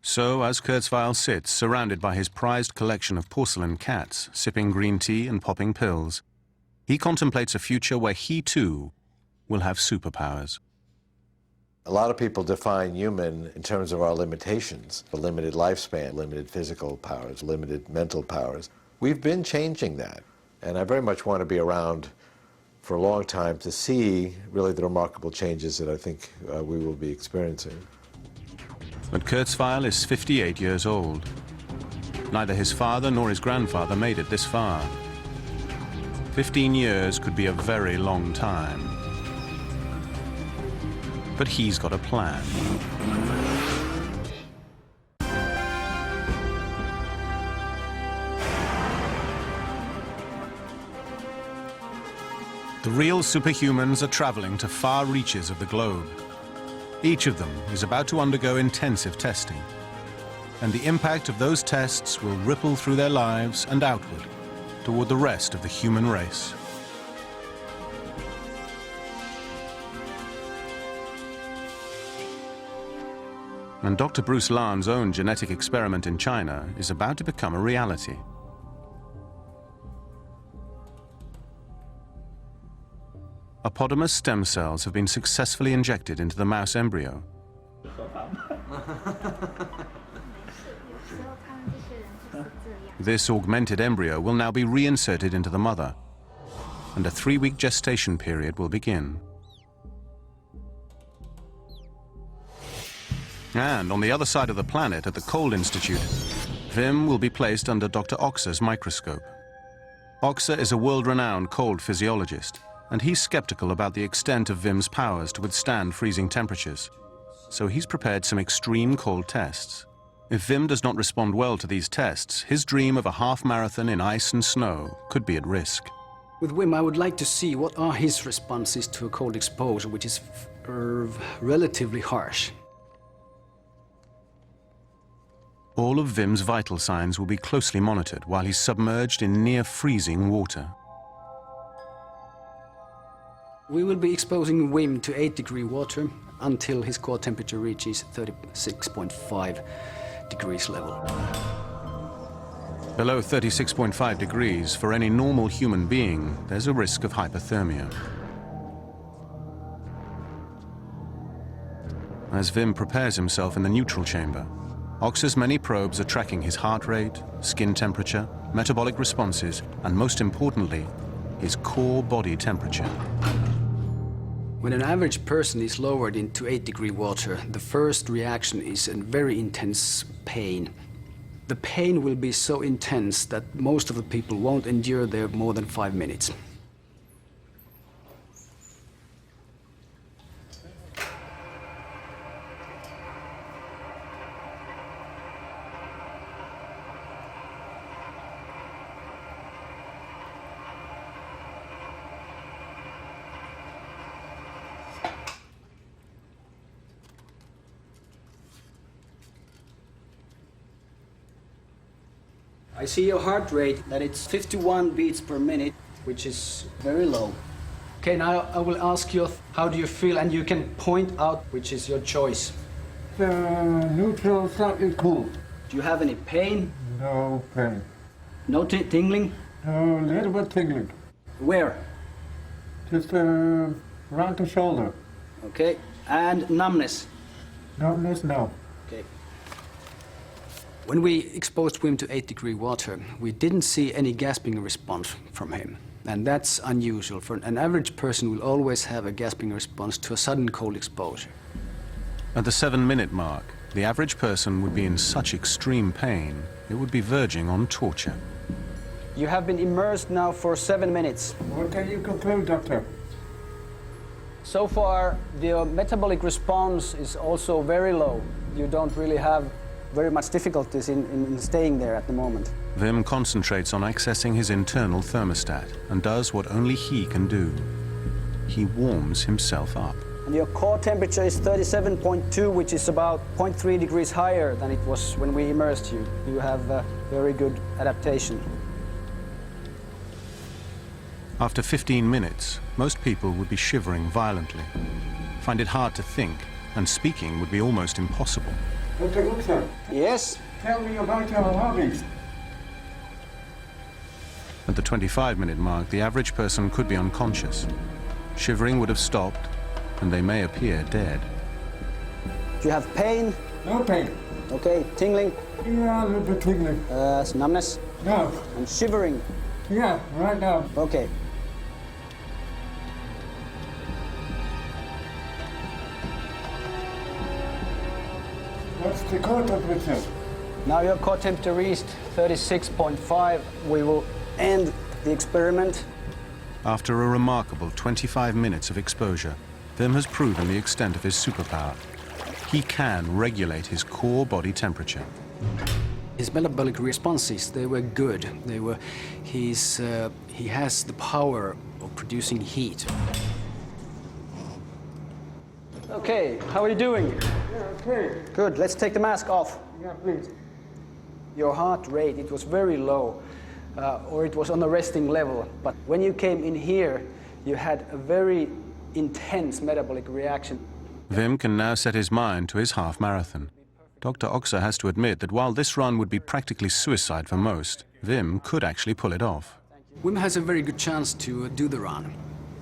A: So, as Kurzweil sits surrounded by his prized collection of porcelain cats, sipping green tea and popping pills, he contemplates a future where he, too, will have superpowers.
I: A lot of people define human in terms of our limitations, a limited lifespan, limited physical powers, limited mental powers. We've been changing that, and I very much want to be around for a long time to see really the remarkable changes that I think we will be experiencing.
A: But Kurzweil is 58 years old. Neither his father nor his grandfather made it this far. 15 years could be a very long time. But he's got a plan. The real superhumans are traveling to far reaches of the globe. Each of them is about to undergo intensive testing, and the impact of those tests will ripple through their lives and outward toward the rest of the human race. And Dr. Bruce Lahn's own genetic experiment in China is about to become a reality. Apodamus stem cells have been successfully injected into the mouse embryo. This augmented embryo will now be reinserted into the mother, and a 3-week gestation period will begin. And on the other side of the planet at the Cold Institute, Wim will be placed under Dr. Oxer's microscope. Oxer is a world-renowned cold physiologist, and he's skeptical about the extent of Wim's powers to withstand freezing temperatures. So he's prepared some extreme cold tests. If Wim does not respond well to these tests, his dream of a half marathon in ice and snow could be at risk.
V: With Wim, I would like to see what are his responses to a cold exposure, which is relatively harsh.
A: All of Wim's vital signs will be closely monitored while he's submerged in near-freezing water.
V: We will be exposing Wim to 8-degree water until his core temperature reaches 36.5 degrees level.
A: Below 36.5 degrees, for any normal human being, there's a risk of hypothermia. As Wim prepares himself in the neutral chamber, Oxa's many probes are tracking his heart rate, skin temperature, metabolic responses, and most importantly, his core body temperature.
V: When an average person is lowered into 8-degree water, the first reaction is a very intense pain. The pain will be so intense that most of the people won't endure there more than 5 minutes. I see your heart rate, that it's 51 beats per minute, which is very low. Okay, now I will ask you, how do you feel? And you can point out which is your choice.
B: Neutral, slightly cool.
V: Do you have any pain?
B: No pain.
V: No tingling?
B: No, a little bit tingling.
V: Where?
B: Just around the shoulder.
V: Okay, and numbness?
B: Numbness, no.
V: Okay. When we exposed Wim to 8-degree water, we didn't see any gasping response from him. And that's unusual. For an average person will always have a gasping response to a sudden cold exposure.
A: At the 7-minute mark, the average person would be in such extreme pain, it would be verging on torture.
V: You have been immersed now for 7 minutes.
B: What can you conclude, Doctor?
V: So far, the metabolic response is also very low. You don't really have very much difficulties in staying there at the moment.
A: Wim concentrates on accessing his internal thermostat and does what only he can do. He warms himself up.
V: And your core temperature is 37.2, which is about 0.3 degrees higher than it was when we immersed you. You have a very good adaptation.
A: After 15 minutes, most people would be shivering violently, find it hard to think, and speaking would be almost impossible.
B: Dr. Gupta.
V: Yes?
B: Tell me about your hobbies.
A: At the 25-minute mark, the average person could be unconscious. Shivering would have stopped, and they may appear dead.
V: Do you have pain?
B: No pain.
V: Okay, tingling?
B: Yeah, a little bit tingling.
V: Numbness?
B: No.
V: And shivering?
B: Yeah, right now.
V: Okay.
B: What's the core temperature?
V: Now your core temperature reached 36.5. We will end the experiment.
A: After a remarkable 25 minutes of exposure, Wim has proven the extent of his superpower. He can regulate his core body temperature.
V: His metabolic responses, they were good. He has the power of producing heat. Okay, how are you doing?
B: Yeah, okay.
V: Good, let's take the mask off.
B: Yeah, please.
V: Your heart rate, it was very low, or it was on a resting level. But when you came in here, you had a very intense metabolic reaction.
A: Wim can now set his mind to his half marathon. Dr. Oxa has to admit that while this run would be practically suicide for most, Wim could actually pull it off.
V: Wim has a very good chance to do the run.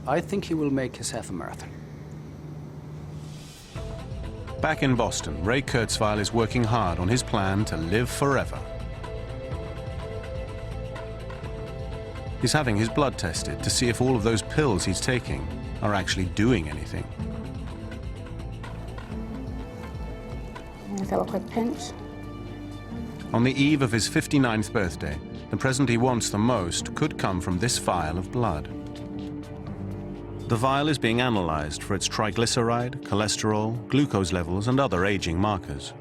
V: I think he will make his half a marathon.
A: Back in Boston, Ray Kurzweil is working hard on his plan to live forever. He's having his blood tested to see if all of those pills he's taking are actually doing anything.
K: Does that look like pinch?
A: On the eve of his 59th birthday, the present he wants the most could come from this vial of blood. The vial is being analyzed for its triglyceride, cholesterol, glucose levels, and other aging markers.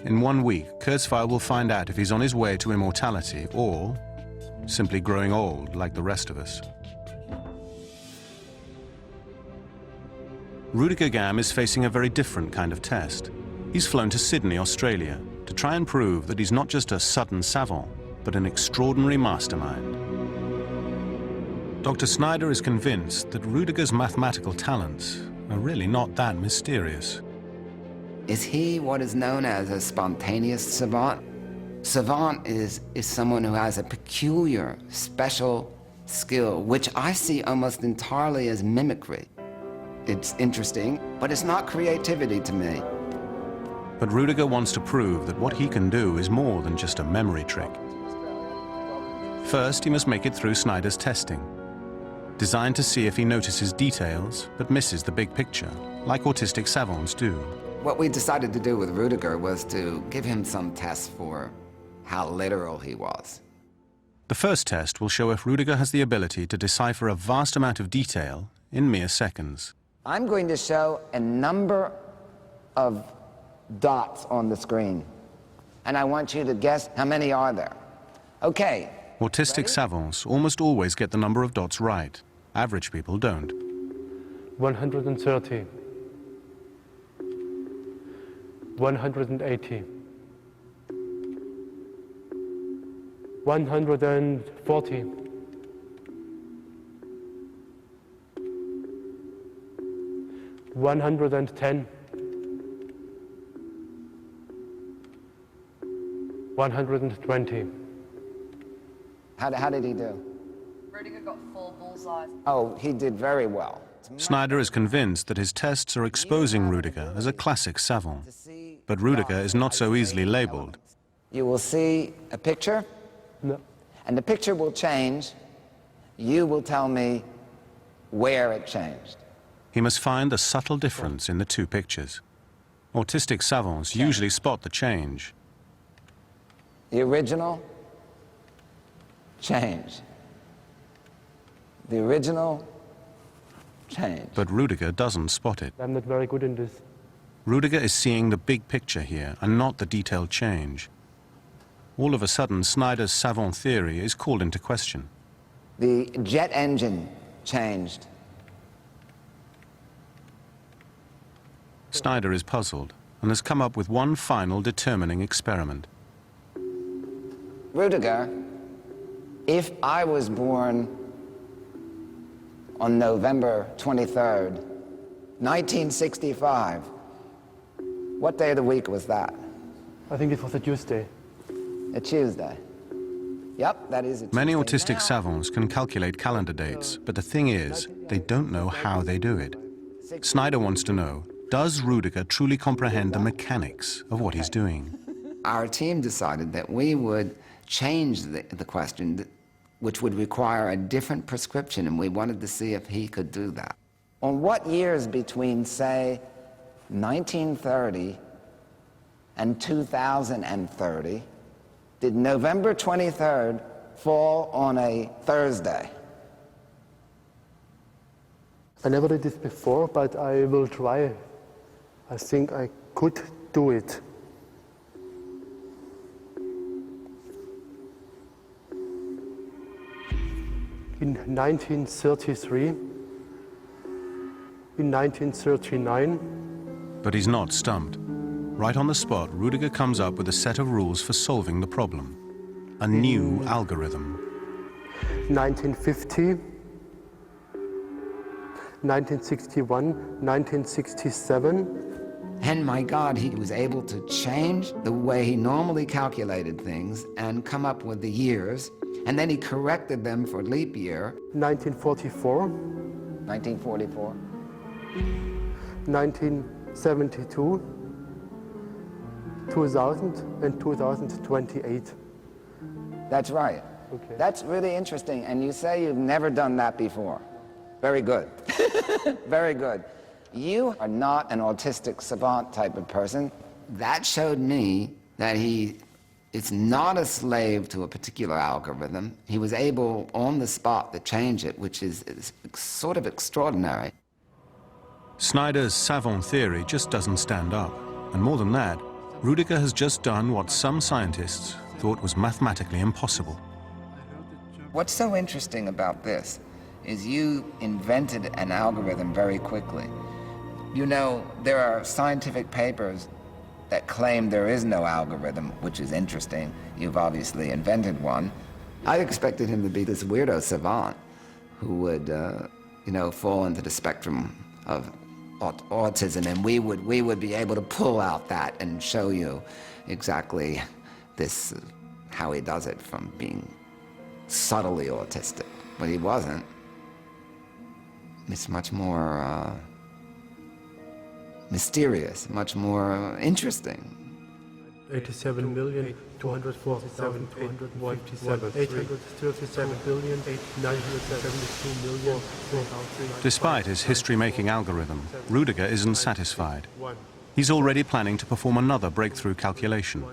A: In 1 week, Kurzweil will find out if he's on his way to immortality or simply growing old like the rest of us. Rüdigер Gam is facing a very different kind of test. He's flown to Sydney, Australia, to try and prove that he's not just a sudden savant, but an extraordinary mastermind. Dr. Snyder is convinced that Rüdiger's mathematical talents are really not that mysterious.
J: Is he what is known as a spontaneous savant? Savant is someone who has a peculiar, special skill, which I see almost entirely as mimicry. It's interesting, but it's not creativity to me.
A: But Rüdiger wants to prove that what he can do is more than just a memory trick. First, he must make it through Snyder's testing, designed to see if he notices details but misses the big picture, like autistic savants do.
J: What we decided to do with Rüdiger was to give him some tests for how literal he was.
A: The first test will show if Rüdiger has the ability to decipher a vast amount of detail in mere seconds.
J: I'm going to show a number of dots on the screen, and I want you to guess how many are there. Okay.
A: Autistic savants almost always get the number of dots right. Average people don't.
F: 130. 180. 140. 110. 120.
J: How did he do?
W: Rüdiger got 4 bullseyes.
J: Oh, he did very well.
A: Snyder is convinced that his tests are exposing Rüdiger as a classic savant. But Rüdiger is not so easily labeled.
J: You will see a picture,
F: no.
J: And the picture will change. You will tell me where it changed.
A: He must find the subtle difference in the two pictures. Autistic savants usually spot the change.
J: The original, change. The original, change.
A: But Rüdiger doesn't spot it.
F: I'm not very good in this.
A: Rüdiger is seeing the big picture here and not the detailed change. All of a sudden, Snyder's savant theory is called into question.
J: The jet engine changed.
A: Snyder is puzzled and has come up with one final determining experiment.
J: Rüdiger, if I was born on November 23rd, 1965, what day of the week was that?
F: I think it was a Tuesday.
J: A Tuesday. Yep, that is a Tuesday.
A: Many autistic savants can calculate calendar dates, but the thing is, they don't know how they do it. Snyder wants to know, does Rüdiger truly comprehend the mechanics of what he's doing?
J: Our team decided that we would change the question, which would require a different prescription, and we wanted to see if he could do that. On what years between, say, 1930 and 2030 did November 23rd fall on a Thursday?
F: I never did this before, but I will try. I think I could do it. In 1933, in 1939.
A: But he's not stumped. Right on the spot, Rüdiger comes up with a set of rules for solving the problem. A new algorithm.
F: 1950, 1961, 1967.
J: And my God, he was able to change the way he normally calculated things and come up with the years, and then he corrected them for leap year.
F: 1944.
J: 1944.
F: 1972. 2000 and 2028.
J: That's right.
F: Okay.
J: That's really interesting, and you say you've never done that before. Very good. Very good. You are not an autistic savant type of person. That showed me that he is not a slave to a particular algorithm. He was able, on the spot, to change it, which is sort of extraordinary.
A: Snyder's savant theory just doesn't stand up. And more than that, Rüdiger has just done what some scientists thought was mathematically impossible.
J: What's so interesting about this is you invented an algorithm very quickly. You know, there are scientific papers that claim there is no algorithm, which is interesting. You've obviously invented one. I expected him to be this weirdo savant who would, you know, fall into the spectrum of autism, and we would be able to pull out that and show you exactly this, how he does it from being subtly autistic, but he wasn't. It's much more mysterious, much more interesting.
F: 87,247,837,972,000,000.
A: Despite his history-making algorithm, Rüdiger isn't satisfied. He's already planning to perform another breakthrough calculation,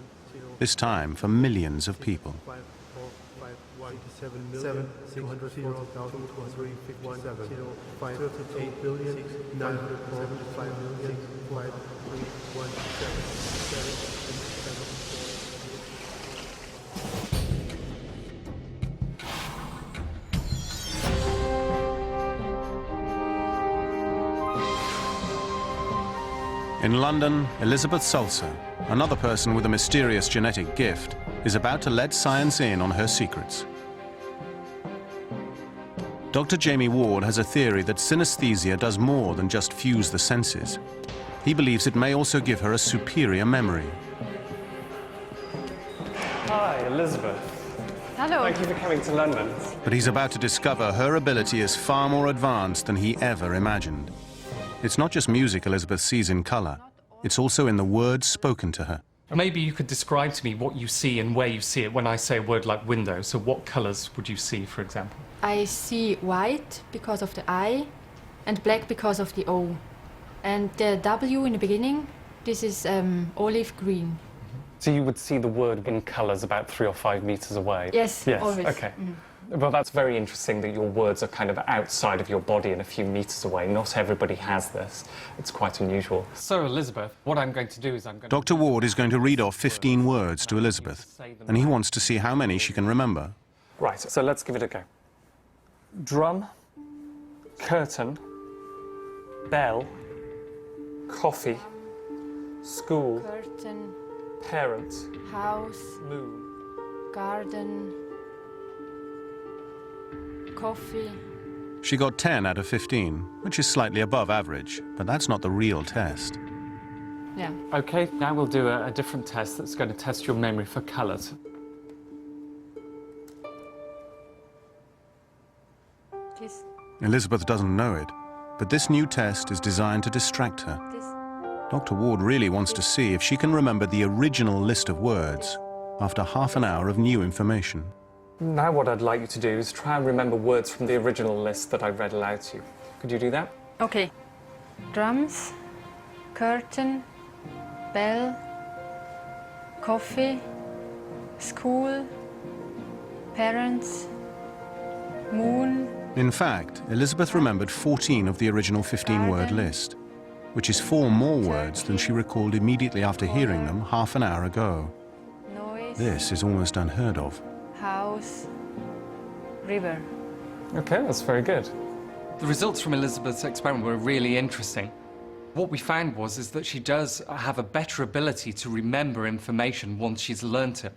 A: this time for millions of people.
F: 38,975,517,517.
A: In London, Elizabet Salser, another person with a mysterious genetic gift, is about to let science in on her secrets. Dr. Jamie Ward has a theory that synesthesia does more than just fuse the senses. He believes it may also give her a superior memory.
K: Hi, Elizabeth.
L: Hello.
K: Thank you for coming to London.
A: But he's about to discover her ability is far more advanced than he ever imagined. It's not just music Elizabeth sees in colour, it's also in the words spoken to her.
P: Maybe you could describe to me what you see and where you see it when I say a word like window. So what colours would you see, for example?
L: I see white because of the I and black because of the O. And the W in the beginning, this is olive green.
K: So you would see the word in colours about 3 or 5 metres away?
L: Yes, always.
K: Okay. Well, that's very interesting that your words are kind of outside of your body and a few metres away. Not everybody has this. It's quite unusual.
P: So, Elizabeth, what I'm going to do is I'm going to...
A: Dr. Ward is going to read off 15 words to Elizabeth, and he wants to see how many she can remember.
K: Right, so let's give it a go. Drum, curtain, bell, coffee, school,
L: Curtain,
K: parents,
L: house,
K: moon,
L: garden, coffee.
A: She got 10 out of 15, which is slightly above average, but that's not the real test.
L: Yeah.
P: OK, now we'll do a different test that's going to test your memory for colours.
L: This.
A: Elizabeth doesn't know it, but this new test is designed to distract her.
L: This.
A: Dr. Ward really wants to see if she can remember the original list of words after half an hour of new information.
K: Now what I'd like you to do is try and remember words from the original list that I read aloud to you. Could you do that?
L: Okay. Drums, curtain, bell, coffee, school, parents, moon.
A: In fact, Elizabeth remembered 14 of the original 15-word list, which is 4 more words than she recalled immediately after hearing them half an hour ago.
L: Noise.
A: This is almost unheard of.
L: House, river.
K: Okay, that's very good.
P: The results from Elizabeth's experiment were really interesting. What we found is that she does have a better ability to remember information once she's learnt it.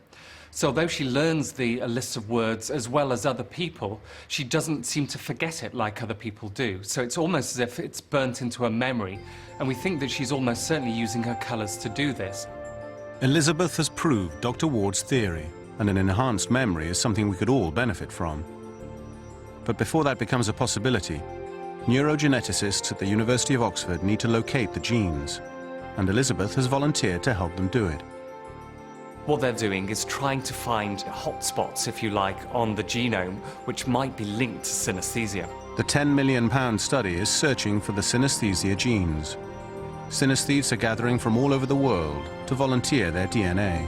P: So although she learns a list of words as well as other people, she doesn't seem to forget it like other people do. So it's almost as if it's burnt into her memory, and we think that she's almost certainly using her colours to do this.
A: Elizabeth has proved Dr. Ward's theory, and an enhanced memory is something we could all benefit from. But before that becomes a possibility, neurogeneticists at the University of Oxford need to locate the genes, and Elizabeth has volunteered to help them do it.
P: What they're doing is trying to find hotspots, if you like, on the genome, which might be linked to synesthesia.
A: The £10 million study is searching for the synesthesia genes. Synesthetes are gathering from all over the world to volunteer their DNA.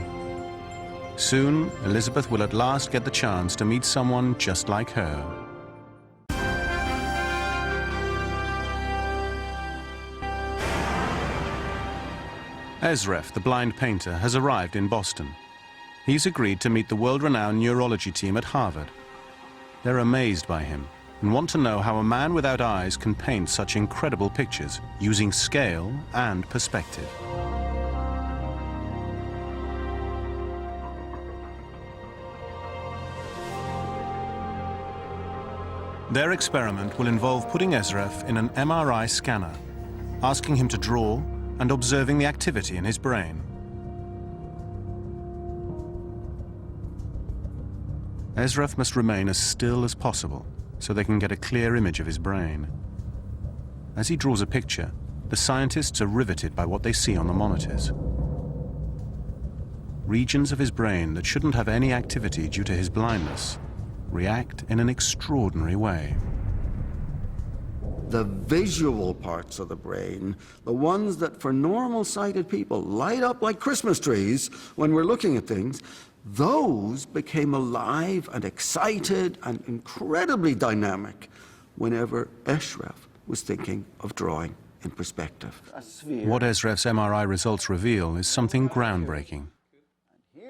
A: Soon, Elizabeth will at last get the chance to meet someone just like her. Ешref, the blind painter, has arrived in Boston. He's agreed to meet the world-renowned neurology team at Harvard. They're amazed by him and want to know how a man without eyes can paint such incredible pictures using scale and perspective. Their experiment will involve putting Ешref in an MRI scanner, asking him to draw and observing the activity in his brain. Ešref must remain as still as possible so they can get a clear image of his brain. As he draws a picture, the scientists are riveted by what they see on the monitors. Regions of his brain that shouldn't have any activity due to his blindness react in an extraordinary way.
R: The visual parts of the brain, the ones that for normal-sighted people light up like Christmas trees when we're looking at things, those became alive and excited and incredibly dynamic whenever Ešref was thinking of drawing in perspective.
A: What Ešref's MRI results reveal is something groundbreaking.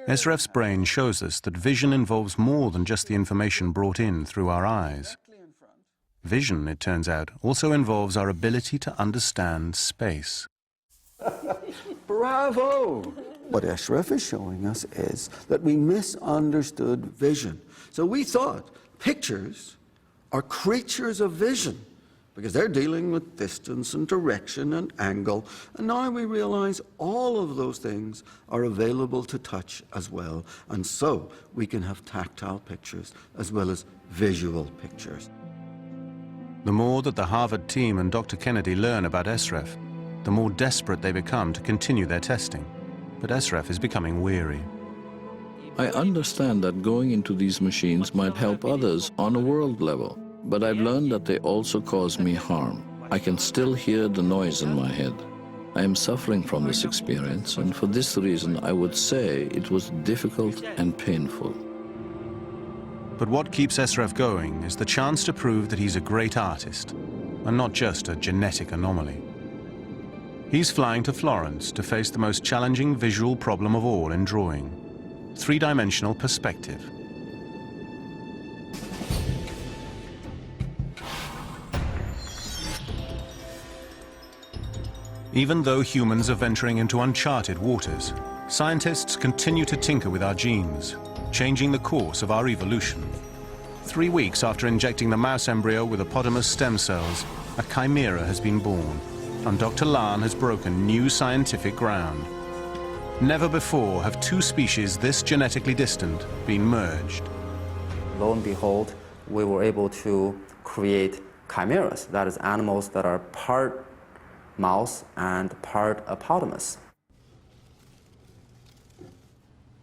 A: Ešref's brain shows us that vision involves more than just the information brought in through our eyes. Vision, it turns out, also involves our ability to understand space.
R: Bravo! What Ešref is showing us is that we misunderstood vision. So we thought pictures are creatures of vision because they're dealing with distance and direction and angle. And now we realize all of those things are available to touch as well. And so we can have tactile pictures as well as visual pictures.
A: The more that the Harvard team and Dr. Kennedy learn about Ešref, the more desperate they become to continue their testing. But Ešref is becoming weary.
X: I understand that going into these machines might help others on a world level, but I've learned that they also cause me harm. I can still hear the noise in my head. I am suffering from this experience, and for this reason I would say it was difficult and painful.
A: But what keeps Ešref going is the chance to prove that he's a great artist, and not just a genetic anomaly. He's flying to Florence to face the most challenging visual problem of all in drawing: three-dimensional perspective. Even though humans are venturing into uncharted waters, scientists continue to tinker with our genes, changing the course of our evolution. 3 weeks after injecting the mouse embryo with hippopotamus stem cells, a chimera has been born, and Dr. Lan has broken new scientific ground. Never before have two species this genetically distant been merged.
C: Lo and behold, we were able to create chimeras, that is, animals that are part mouse and part hippopotamus.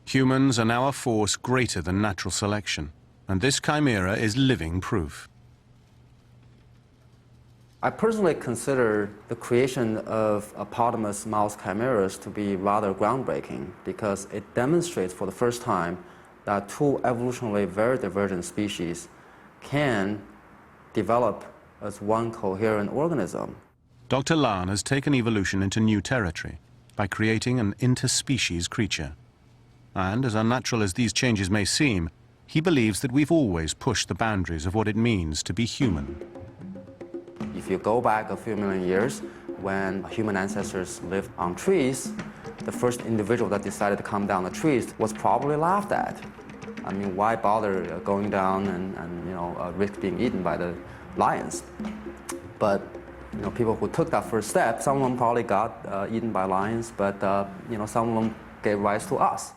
A: Humans are now a force greater than natural selection, and this chimera is living proof.
C: I personally consider the creation of hippopotamus mouse chimeras to be rather groundbreaking because it demonstrates for the first time that two evolutionarily very divergent species can develop as one coherent organism.
A: Dr. Lan has taken evolution into new territory by creating an interspecies creature. And as unnatural as these changes may seem, he believes that we've always pushed the boundaries of what it means to be human.
C: If you go back a few million years, when human ancestors lived on trees, the first individual that decided to come down the trees was probably laughed at. I mean, why bother going down and risk being eaten by the lions? But people who took that first step, some of them probably got eaten by lions, but some of them gave rise to us.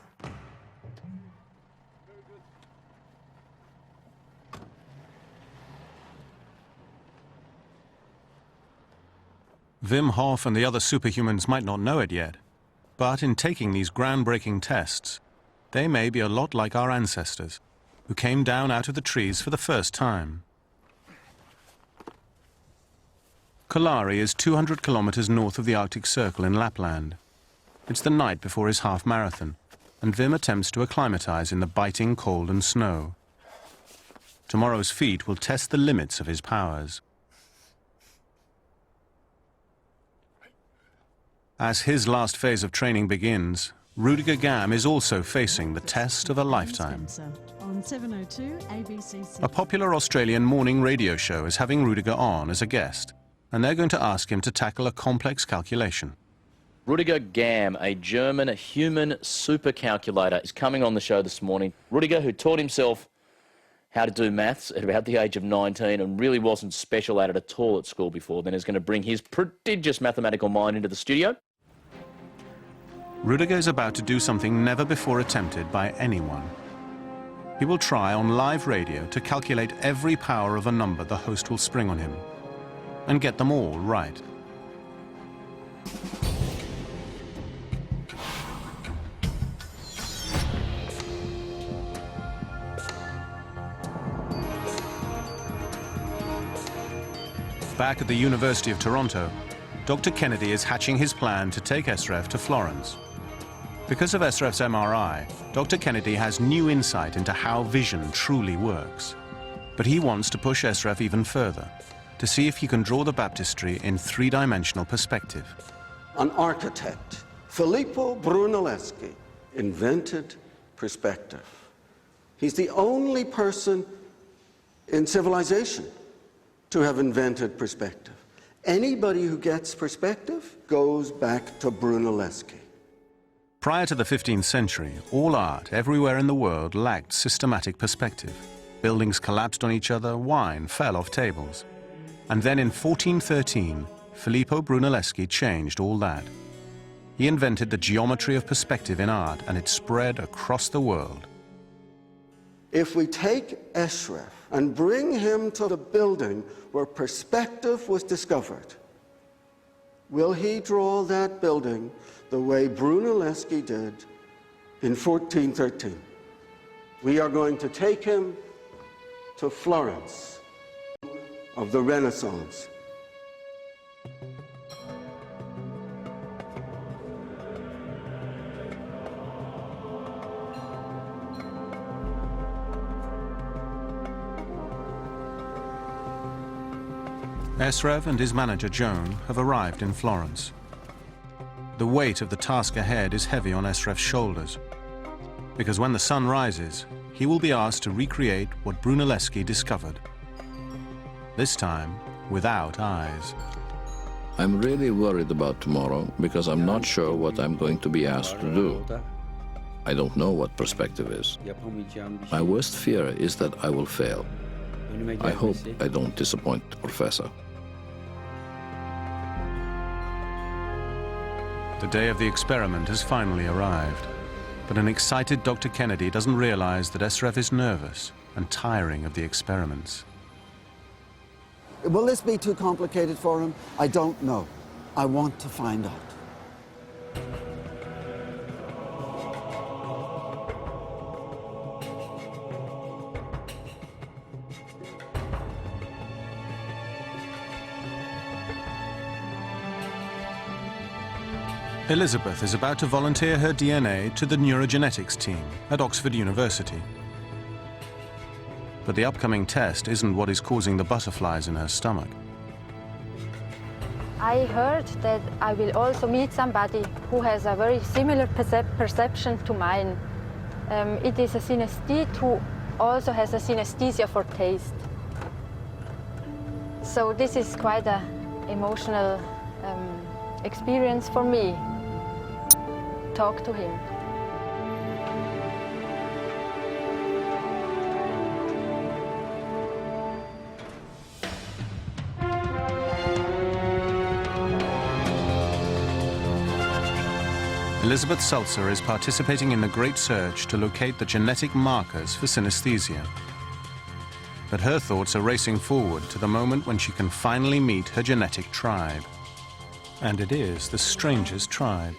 A: Wim Hof and the other superhumans might not know it yet, but in taking these groundbreaking tests, they may be a lot like our ancestors, who came down out of the trees for the first time. Kalari is 200 kilometers north of the Arctic Circle in Lapland. It's the night before his half-marathon, and Wim attempts to acclimatize in the biting cold and snow. Tomorrow's feat will test the limits of his powers. As his last phase of training begins, Rüdiger Gam is also facing the test of a lifetime. A popular Australian morning radio show is having Rüdiger on as a guest, and they're going to ask him to tackle a complex calculation.
D: Rüdiger Gam, a German human supercalculator, is coming on the show this morning. Rüdiger, who taught himself how to do maths at about the age of 19 and really wasn't special at it at all at school before then, is going to bring his prodigious mathematical mind into the studio.
A: Rüdiger is about to do something never before attempted by anyone. He will try on live radio to calculate every power of a number the host will spring on him and get them all right. Back at the University of Toronto, Dr. Kennedy is hatching his plan to take Ешреф to Florence. Because of Ешреф's MRI, Dr. Kennedy has new insight into how vision truly works. But he wants to push Ешреф even further, to see if he can draw the baptistry in three-dimensional perspective.
R: An architect, Filippo Brunelleschi, invented perspective. He's the only person in civilization to have invented perspective. Anybody who gets perspective goes back to Brunelleschi.
A: Prior to the 15th century, all art everywhere in the world lacked systematic perspective. Buildings collapsed on each other, wine fell off tables. And then in 1413, Filippo Brunelleschi changed all that. He invented the geometry of perspective in art, and it spread across the world.
R: If we take Ешреф and bring him to the building where perspective was discovered, will he draw that building the way Brunelleschi did in 1413? We are going to take him to Florence of the Renaissance.
A: Ешреф and his manager Joan have arrived in Florence. The weight of the task ahead is heavy on Ешреф's shoulders, because when the sun rises, he will be asked to recreate what Brunelleschi discovered. This time, without eyes.
X: I'm really worried about tomorrow because I'm not sure what I'm going to be asked to do. I don't know what perspective is. My worst fear is that I will fail. I hope I don't disappoint the professor.
A: The day of the experiment has finally arrived, but an excited Dr. Kennedy doesn't realize that Ешреф is nervous and tiring of the experiments.
R: Will this be too complicated for him? I don't know. I want to find out.
A: Elizabeth is about to volunteer her DNA to the neurogenetics team at Oxford University. But the upcoming test isn't what is causing the butterflies in her stomach.
L: I heard that I will also meet somebody who has a very similar perception to mine. It is a synesthete who also has a synesthesia for taste. So this is quite an emotional experience for me. Talk to him.
A: Elizabet Salser is participating in the great search to locate the genetic markers for synesthesia. But her thoughts are racing forward to the moment when she can finally meet her genetic tribe. And it is the strangest tribe.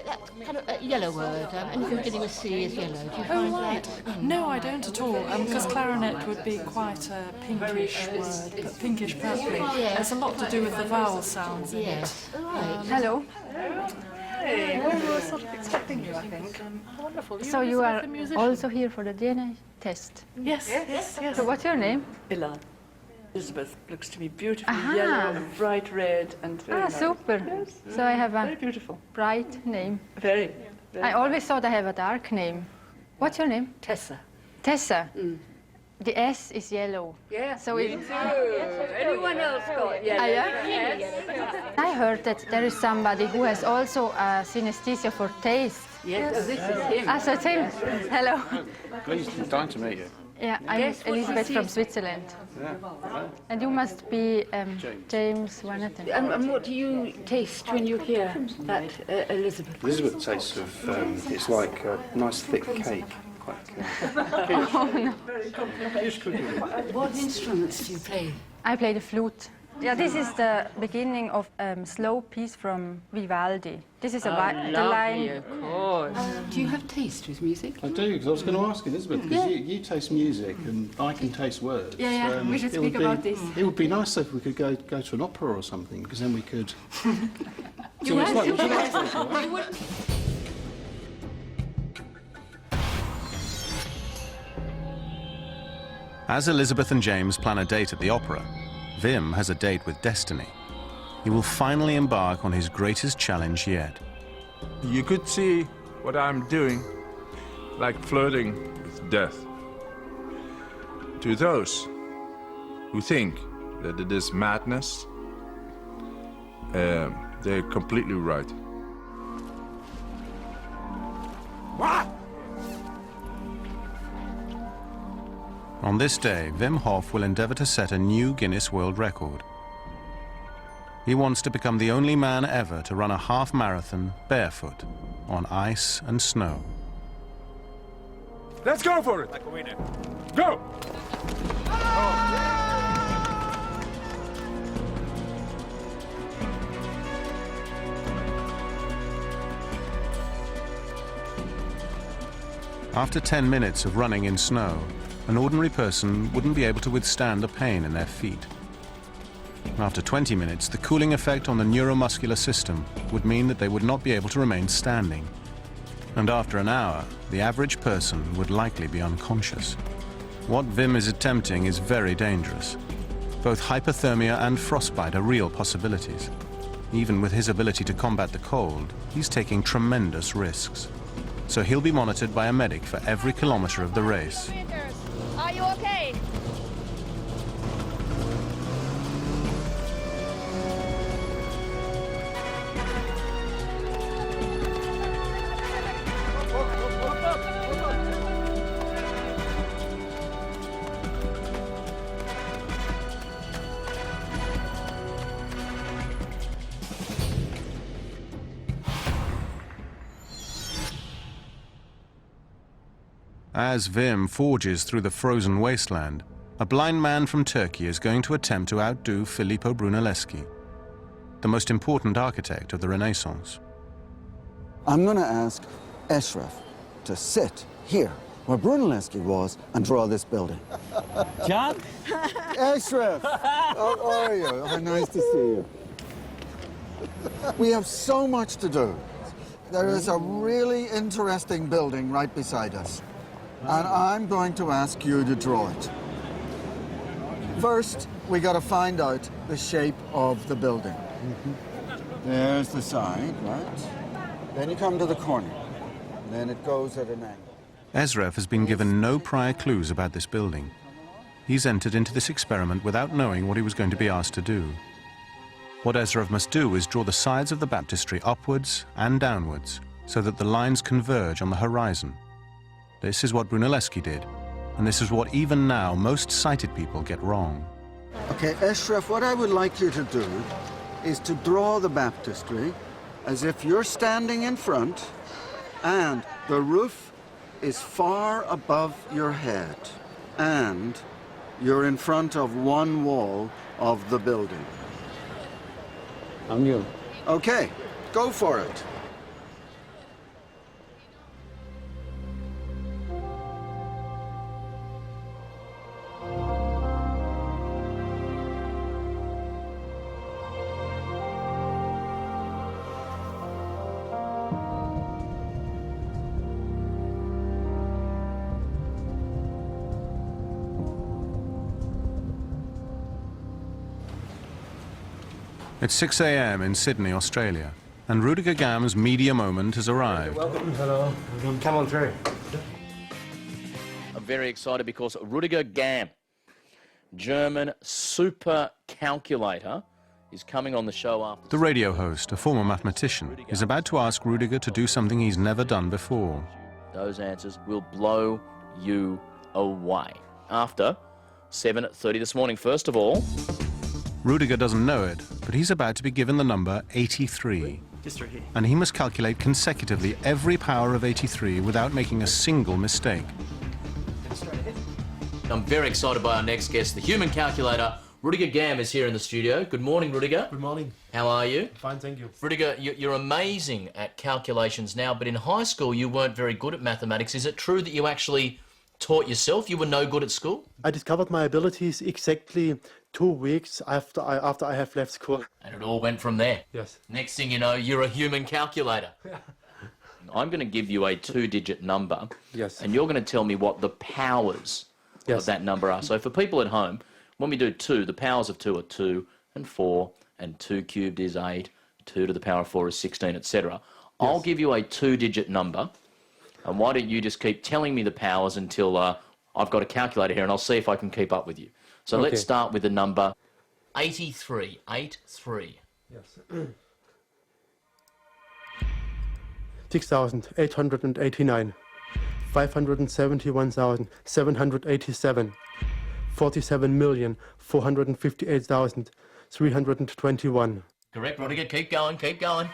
E: That kind of yellow word, anything beginning with C is yellow. Do you find that?
S: No, I don't at all, because clarinet would be quite a pinkish word, but pinkish purpley.
E: Yeah.
S: It's a lot to do with the vowel sounds in
E: Yes.
S: it.
E: Right.
L: Hello.
S: Hey, we were sort of expecting you, I think. Wonderful.
L: So you are also here for the DNA test?
S: Yes, yes, yes.
L: So what's your name?
S: Ilan. Elizabeth looks to be beautiful,
L: Aha.
S: yellow and bright red and very nice.
L: Super.
S: Yes,
L: So I have a
S: very beautiful.
L: bright name.
S: Very.
L: I always thought I have a dark name. What's your name?
S: Tessa.
L: Tessa. The S is yellow.
E: Yeah,
L: so
E: me too. Anyone else got yellow?
L: Yes. I heard that there is somebody who has also a synesthesia for taste.
E: Yes, oh, this is him.
L: So it's him. Hello.
T: Nice to meet you.
L: Yeah, I'm Elizabeth from Switzerland.
T: Yeah.
L: And you must be James one of them.
E: And what do you taste when you hear that, Elizabeth?
T: Elizabeth tastes of, it's like a nice thick cake.
W: quite clear.
S: Oh, no.
E: What instruments do you play?
L: I play the flute. Yeah, this is the beginning of slow piece from Vivaldi. This is the line.
E: Of course. Do you have taste with music?
T: I do, because I was going to ask Elizabeth, because you taste music and I can taste words.
L: Yeah, we should speak about this.
T: It would be nice if we could go to an opera or something, because then we could...
E: You would.
A: As Elizabeth and James plan a date at the opera, Wim has a date with destiny. He will finally embark on his greatest challenge yet.
G: You could see what I'm doing, like flirting with death. To those who think that it is madness, they're completely right. What?
A: On this day, Wim Hof will endeavor to set a new Guinness World Record. He wants to become the only man ever to run a half marathon barefoot on ice and snow.
G: Let's go for it! Like a winner. Go!
A: After 10 minutes of running in snow, an ordinary person wouldn't be able to withstand the pain in their feet. After 20 minutes, the cooling effect on the neuromuscular system would mean that they would not be able to remain standing. And after an hour, the average person would likely be unconscious. What Wim is attempting is very dangerous. Both hypothermia and frostbite are real possibilities. Even with his ability to combat the cold, he's taking tremendous risks. So he'll be monitored by a medic for every kilometer of the race.
W: Are you okay?
A: As Wim forges through the frozen wasteland, a blind man from Turkey is going to attempt to outdo Filippo Brunelleschi, the most important architect of the Renaissance.
R: I'm going to ask Ешреф to sit here where Brunelleschi was and draw this building.
H: John?
R: Ешрef, how are you? How nice to see you. We have so much to do. There is a really interesting building right beside us, and I'm going to ask you to draw it. First, we got to find out the shape of the building. There's the side, right? Then you come to the corner. Then it goes at an angle.
A: Ešref has been given no prior clues about this building. He's entered into this experiment without knowing what he was going to be asked to do. What Ešref must do is draw the sides of the baptistry upwards and downwards so that the lines converge on the horizon. This is what Brunelleschi did, and this is what even now most sighted people get wrong.
R: Okay, Ešref, what I would like you to do is to draw the baptistry as if you're standing in front and the roof is far above your head and you're in front of one wall of the building.
H: I'm you.
R: Okay, go for it.
A: It's 6 a.m. in Sydney, Australia, and Rüdiger Gam's media moment has arrived.
F: Welcome. Hello. Come on through.
D: I'm very excited because Rüdiger Gam, German super calculator, is coming on the show after...
A: The radio host, a former mathematician, is about to ask Rüdiger to do something he's never done before.
D: Those answers will blow you away. After 7:30 this morning, first of all...
A: Rüdiger doesn't know it, but he's about to be given the number 83.
M: Just right here.
A: And he must calculate consecutively every power of 83 without making a single mistake.
D: I'm very excited by our next guest, the human calculator. Rüdiger Gam is here in the studio. Good morning, Rüdiger.
F: Good morning.
D: How are you?
F: Fine, thank you.
D: Rüdiger, you're amazing at calculations now, but in high school you weren't very good at mathematics. Is it true that you actually taught yourself? You were no good at school?
F: I discovered my abilities exactly 2 weeks after I have left school.
D: And it all went from there?
F: Yes.
D: Next thing you know, you're a human calculator. I'm going to give you a 2-digit number.
F: Yes.
D: And you're going to tell me what the powers of that number are. So for people at home, when we do 2, the powers of 2 are 2 and 4, and 2 cubed is 8, 2 to the power of 4 is 16, etc. I'll give you a 2-digit number, and why don't you just keep telling me the powers until I've got a calculator here, and I'll see if I can keep up with you. So let's start with the number 83. 83.
F: Yes. 6,889. 571,787. 47,458,321.
D: Correct, Rüdiger. Keep going, keep going.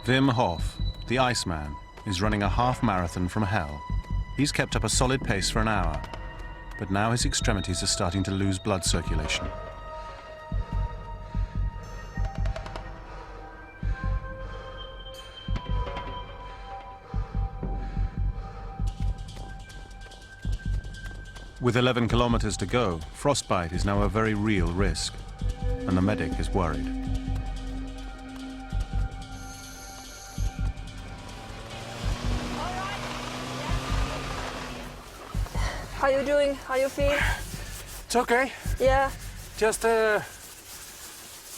A: Wim Hof, the Iceman, is running a half marathon from hell. He's kept up a solid pace for an hour, but now his extremities are starting to lose blood circulation. With 11 kilometers to go, frostbite is now a very real risk, and the medic is worried.
W: How you doing? How you feel?
B: It's okay.
W: Yeah.
B: Just the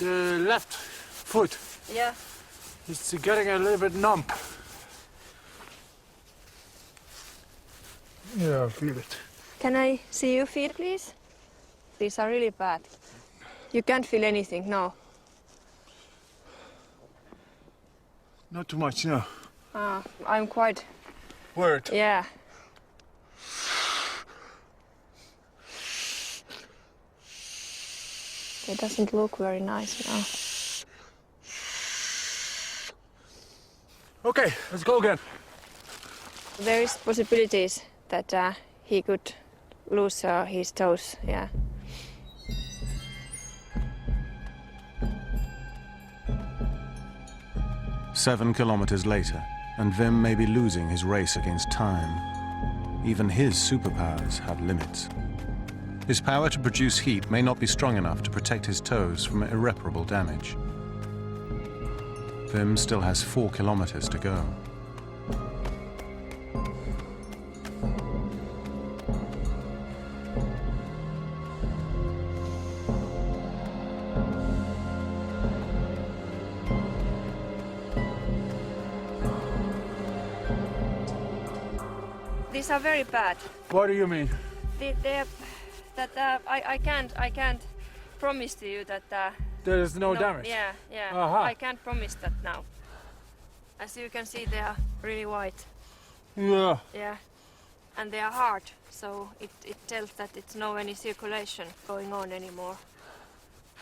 B: left foot.
W: Yeah.
B: It's getting a little bit numb. Yeah, I feel it.
W: Can I see your feet, please? These are really bad. You can't feel anything, no?
B: Not too much, no.
W: I'm quite
B: worried.
W: Yeah. It doesn't look very nice now.
B: Okay, let's go again.
W: There is possibilities that he could lose his toes, yeah.
A: Seven kilometers later, and Wim may be losing his race against time. Even his superpowers have limits. His power to produce heat may not be strong enough to protect his toes from irreparable damage. Wim still has 4 kilometers to go.
W: These are very bad.
B: What do you mean?
W: I can't promise to you that
B: there is no damage.
W: Yeah. I can't promise that now. As you can see, they are really white.
B: Yeah.
W: Yeah, and they are hard, so it tells that it's no any circulation going on anymore.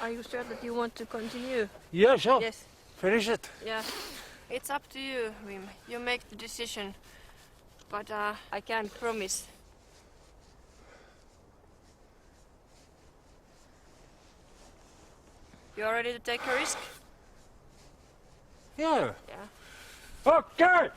W: Are you sure that you want to continue?
B: Yeah, sure.
W: Yes.
B: Finish it.
W: Yeah, it's up to you, Wim. You make the decision, but I can't promise. You are ready to take a risk?
B: Yeah.
W: Yeah.
B: Okay!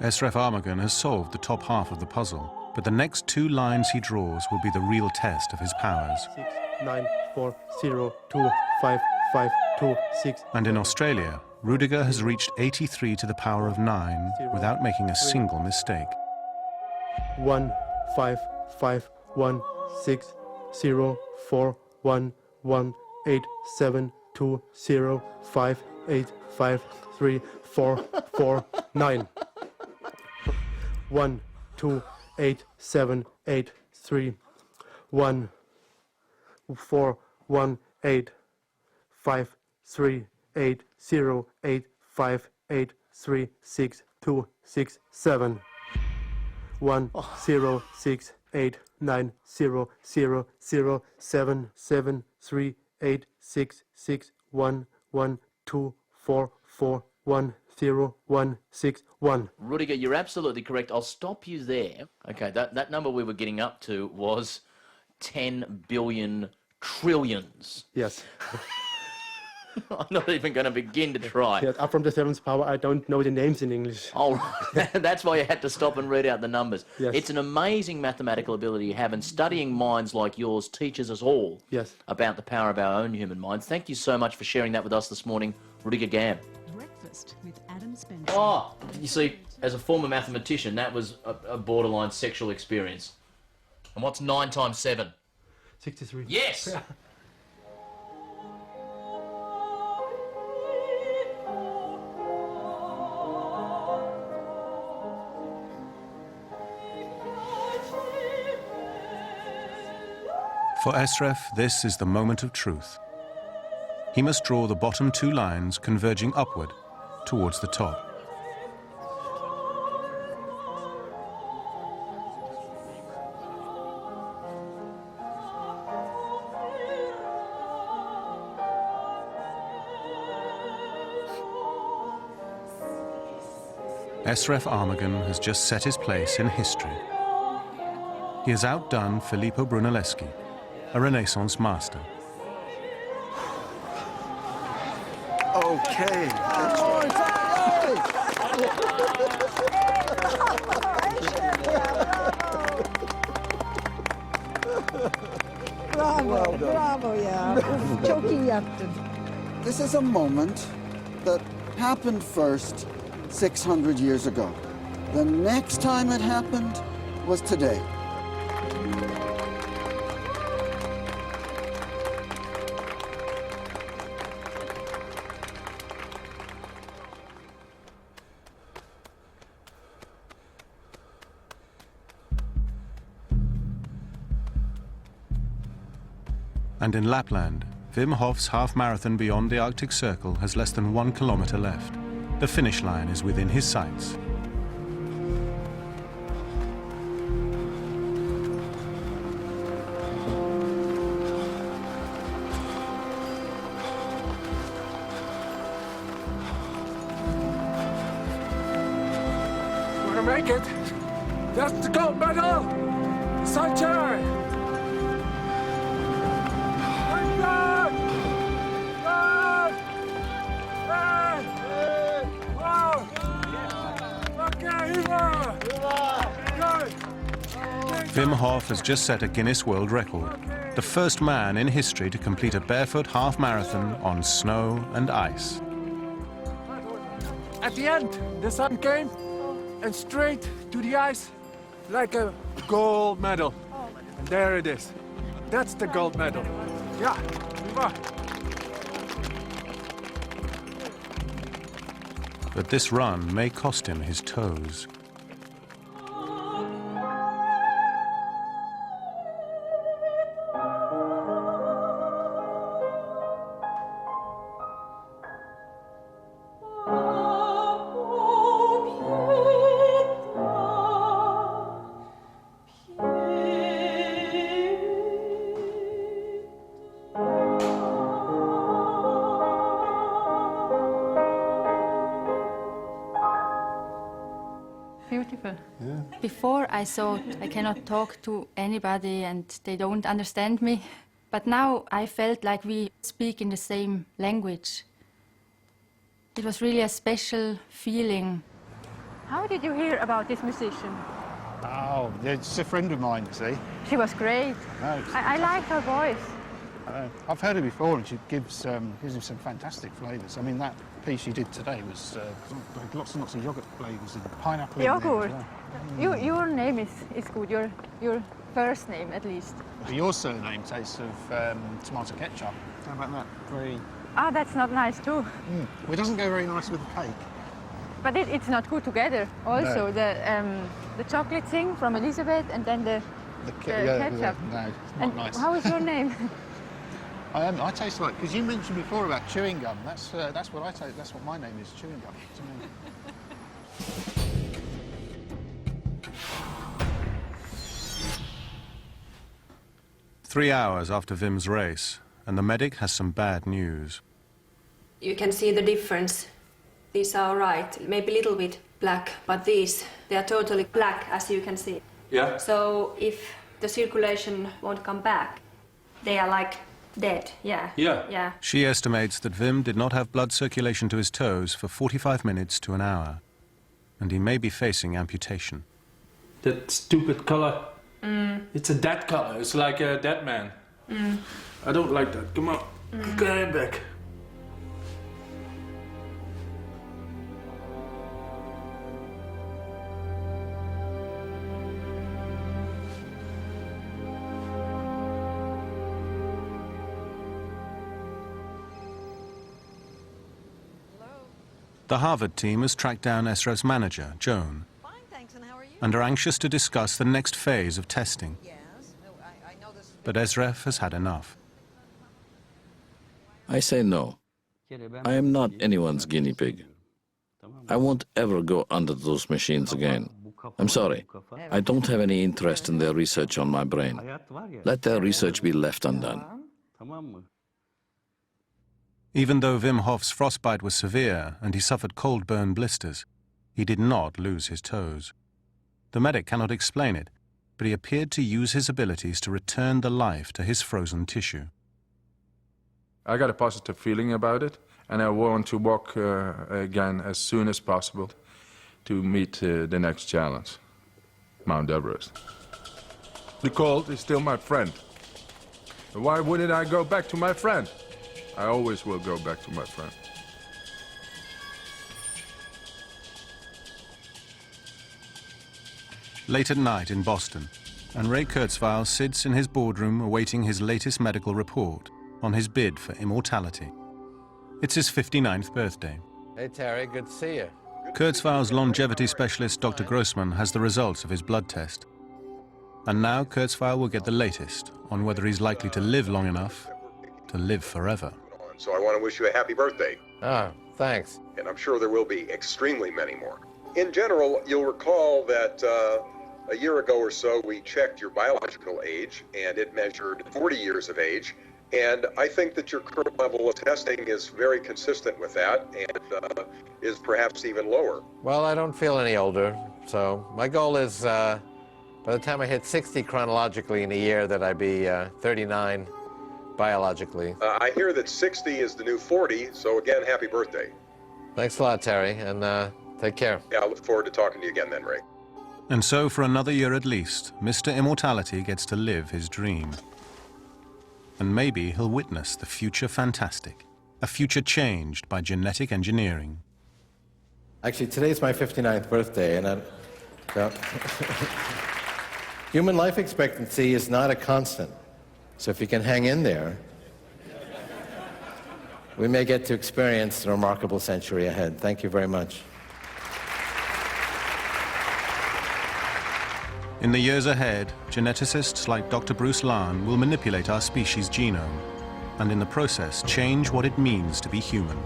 A: Ешреф Armagán has solved the top half of the puzzle, but the next 2 lines he draws will be the real test of his powers.
F: 6, 9, 4, 0, 2, 5, 5, 2, 6.
A: And in Australia, Rüdiger has reached 83 to the power of 9 without making a single mistake.
F: 1, 5, 5, 1, 6, 0, 4, 1, 1, 8, 7, 2, 0, 5, 8, 5, 3, 4, 4, 9. 1, 2, 8, 7, 8, 3, 1, 4, 1, 8, 5, 3, 8, 0, 8, 5, 8, 3, 6, 2, 6, 7. 1, 0, 6, 8, 9, 0, 0, 0, 7, 7, 3, 8, 6, 6, 1, 1, 2, 4, 4, 1, 0, 1, 6, 1.
D: Rüdiger, you're absolutely correct. I'll stop you there. Okay, that number we were getting up to was 10 billion trillions.
F: Yes.
D: I'm not even going to begin to try.
F: Yes, up from the 7th power, I don't know the names in English.
D: Oh, that's why you had to stop and read out the numbers.
F: Yes.
D: It's an amazing mathematical ability you have, and studying minds like yours teaches us all about the power of our own human minds. Thank you so much for sharing that with us this morning, Rüdiger Gam.
M: Breakfast with Adam Spencer.
D: Oh, you see, as a former mathematician, that was a borderline sexual experience. And what's 9 times 7?
F: 63.
D: Yes!
A: For Ешреф, this is the moment of truth. He must draw the bottom 2 lines converging upward towards the top. Ешреф Armagán has just set his place in history. He has outdone Filippo Brunelleschi, a Renaissance master.
R: Okay.
N: Bravo,
R: Well done.
N: bravo ya. Çok iyi yaptın.
R: This is a moment that happened first 600 years ago. The next time it happened was today.
A: And in Lapland, Wim Hof's half-marathon beyond the Arctic Circle has less than 1 kilometer left. The finish line is within his sights.
B: We're gonna make it. That's the gold medal. Sunshine.
A: Wim Hof has just set a Guinness World Record, the first man in history to complete a barefoot half-marathon on snow and ice.
B: At the end, the sun came and straight to the ice like a gold medal. And there it is. That's the gold medal. Yeah.
A: But this run may cost him his toes.
L: Beautiful. Yeah. Before I thought I cannot talk to anybody and they don't understand me. But now I felt like we speak in the same language. It was really a special feeling.
I: How did you hear about this musician?
T: Oh, it's a friend of mine, you see.
I: She was great. I like her voice.
T: I've heard her before, and she gives him some fantastic flavours. I mean, that piece she did today was lots and lots of yoghurt flavours and pineapple.
I: Yogurt.
T: Yeah.
I: Your name is good. Your first name, at least.
T: Your surname tastes of tomato ketchup. How about that? Very.
I: Ah, that's not nice too.
T: Well, it doesn't go very nice with the cake.
I: But it's not good together. Also,
T: No.
I: the chocolate thing from Elizabeth, and then the ketchup.
T: No, it's not
I: And
T: nice.
I: how is your name?
T: I taste like, because you mentioned before about chewing gum. That's what I taste. That's what my name is, chewing gum. To me.
A: 3 hours after Vim's race, and the medic has some bad news.
W: You can see the difference. These are all right, maybe a little bit black, but these, they are totally black, as you can see.
T: Yeah.
W: So if the circulation won't come back, they are like dead, yeah. Yeah.
A: She estimates that Vim did not have blood circulation to his toes for 45 minutes to an hour, and he may be facing amputation.
O: That stupid color. It's a dead color. It's like a dead man. I don't like that. Come on. Get back.
A: The Harvard team has tracked down Esref's manager, Joan, and are anxious to discuss the next phase of testing. But Ešref has had enough.
X: I say no. I am not anyone's guinea pig. I won't ever go under those machines again. I'm sorry. I don't have any interest in their research on my brain. Let their research be left undone.
A: Even though Wim Hof's frostbite was severe and he suffered cold burn blisters, he did not lose his toes. The medic cannot explain it, but he appeared to use his abilities to return the life to his frozen tissue.
G: I got a positive feeling about it, and I want to walk again as soon as possible to meet the next challenge, Mount Everest. The cold is still my friend. Why wouldn't I go back to my friend? I always will go back to my friend.
A: Late at night in Boston, and Ray Kurzweil sits in his boardroom awaiting his latest medical report on his bid for immortality. It's his 59th birthday.
Q: Hey, Terry, good to see you.
A: Kurzweil's longevity specialist, Dr. Grossman, has the results of his blood test. And now Kurzweil will get the latest on whether he's likely to live long enough to live forever.
U: So I want to wish you a happy birthday.
Q: Ah, thanks.
U: And I'm sure there will be extremely many more. In general, you'll recall that a year ago or so, we checked your biological age, and it measured 40 years of age. And I think that your current level of testing is very consistent with that, and is perhaps even lower.
Q: Well, I don't feel any older, so my goal is by the time I hit 60 chronologically in a year, that I'd be 39 biologically.
U: I hear that 60 is the new 40, so again, happy birthday.
Q: Thanks a lot, Terry, and take care.
U: Yeah, I look forward to talking to you again then, Ray.
A: And so for another year at least, Mr. Immortality gets to live his dream. And maybe he'll witness the future fantastic, a future changed by genetic engineering.
Q: Actually, today's my 59th birthday, and human life expectancy is not a constant. So if you can hang in there, we may get to experience a remarkable century ahead. Thank you very much.
A: In the years ahead, geneticists like Dr. Bruce Lahn will manipulate our species' genome, and in the process change what it means to be human.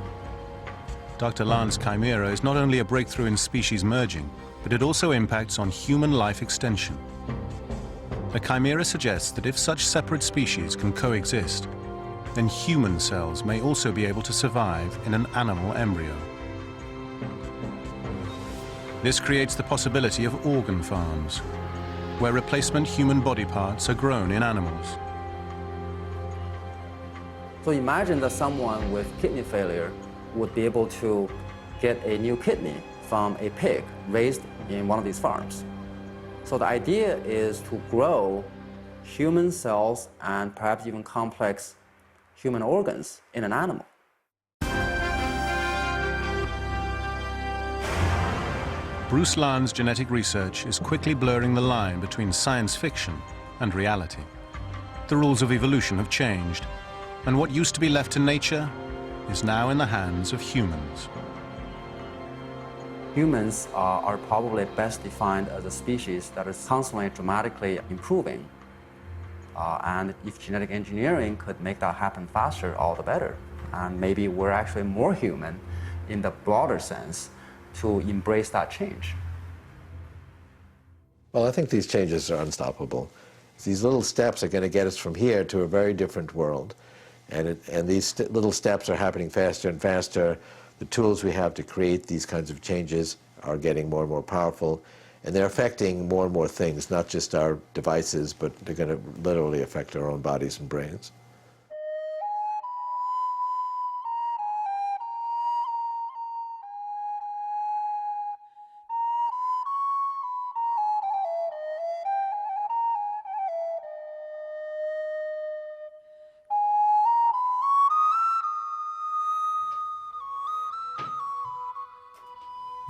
A: Dr. Lahn's chimera is not only a breakthrough in species merging, but it also impacts on human life extension. The chimera suggests that if such separate species can coexist, then human cells may also be able to survive in an animal embryo. This creates the possibility of organ farms, where replacement human body parts are grown in animals.
C: So imagine that someone with kidney failure would be able to get a new kidney from a pig raised in one of these farms. So the idea is to grow human cells and perhaps even complex human organs in an animal.
A: Bruce Lahn's genetic research is quickly blurring the line between science fiction and reality. The rules of evolution have changed, and what used to be left to nature is now in the hands of humans.
C: Humans are probably best defined as a species that is constantly dramatically improving. And if genetic engineering could make that happen faster, all the better. And maybe we're actually more human in the broader sense to embrace that change.
Q: Well, I think these changes are unstoppable. These little steps are going to get us from here to a very different world. And these little steps are happening faster and faster. The tools we have to create these kinds of changes are getting more and more powerful. And they're affecting more and more things, not just our devices, but they're going to literally affect our own bodies and brains.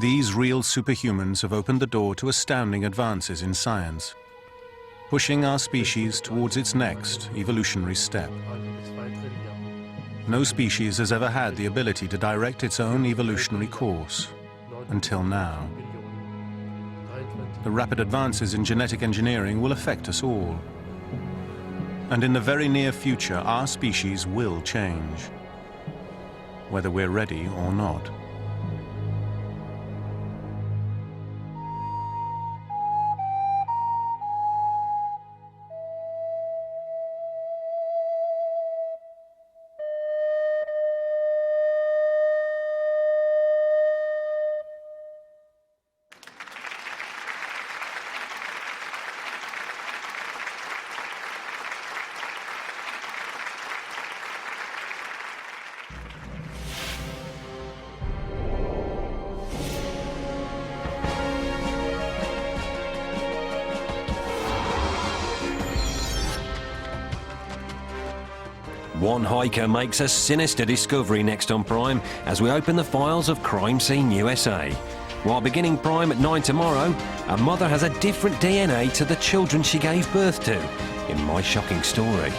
A: These real superhumans have opened the door to astounding advances in science, pushing our species towards its next evolutionary step. No species has ever had the ability to direct its own evolutionary course, until now. The rapid advances in genetic engineering will affect us all. And in the very near future, our species will change, whether we're ready or not.
J: One hiker makes a sinister discovery next on Prime as we open the files of Crime Scene USA. While beginning Prime at 9 tomorrow, a mother has a different DNA to the children she gave birth to in My Shocking Story.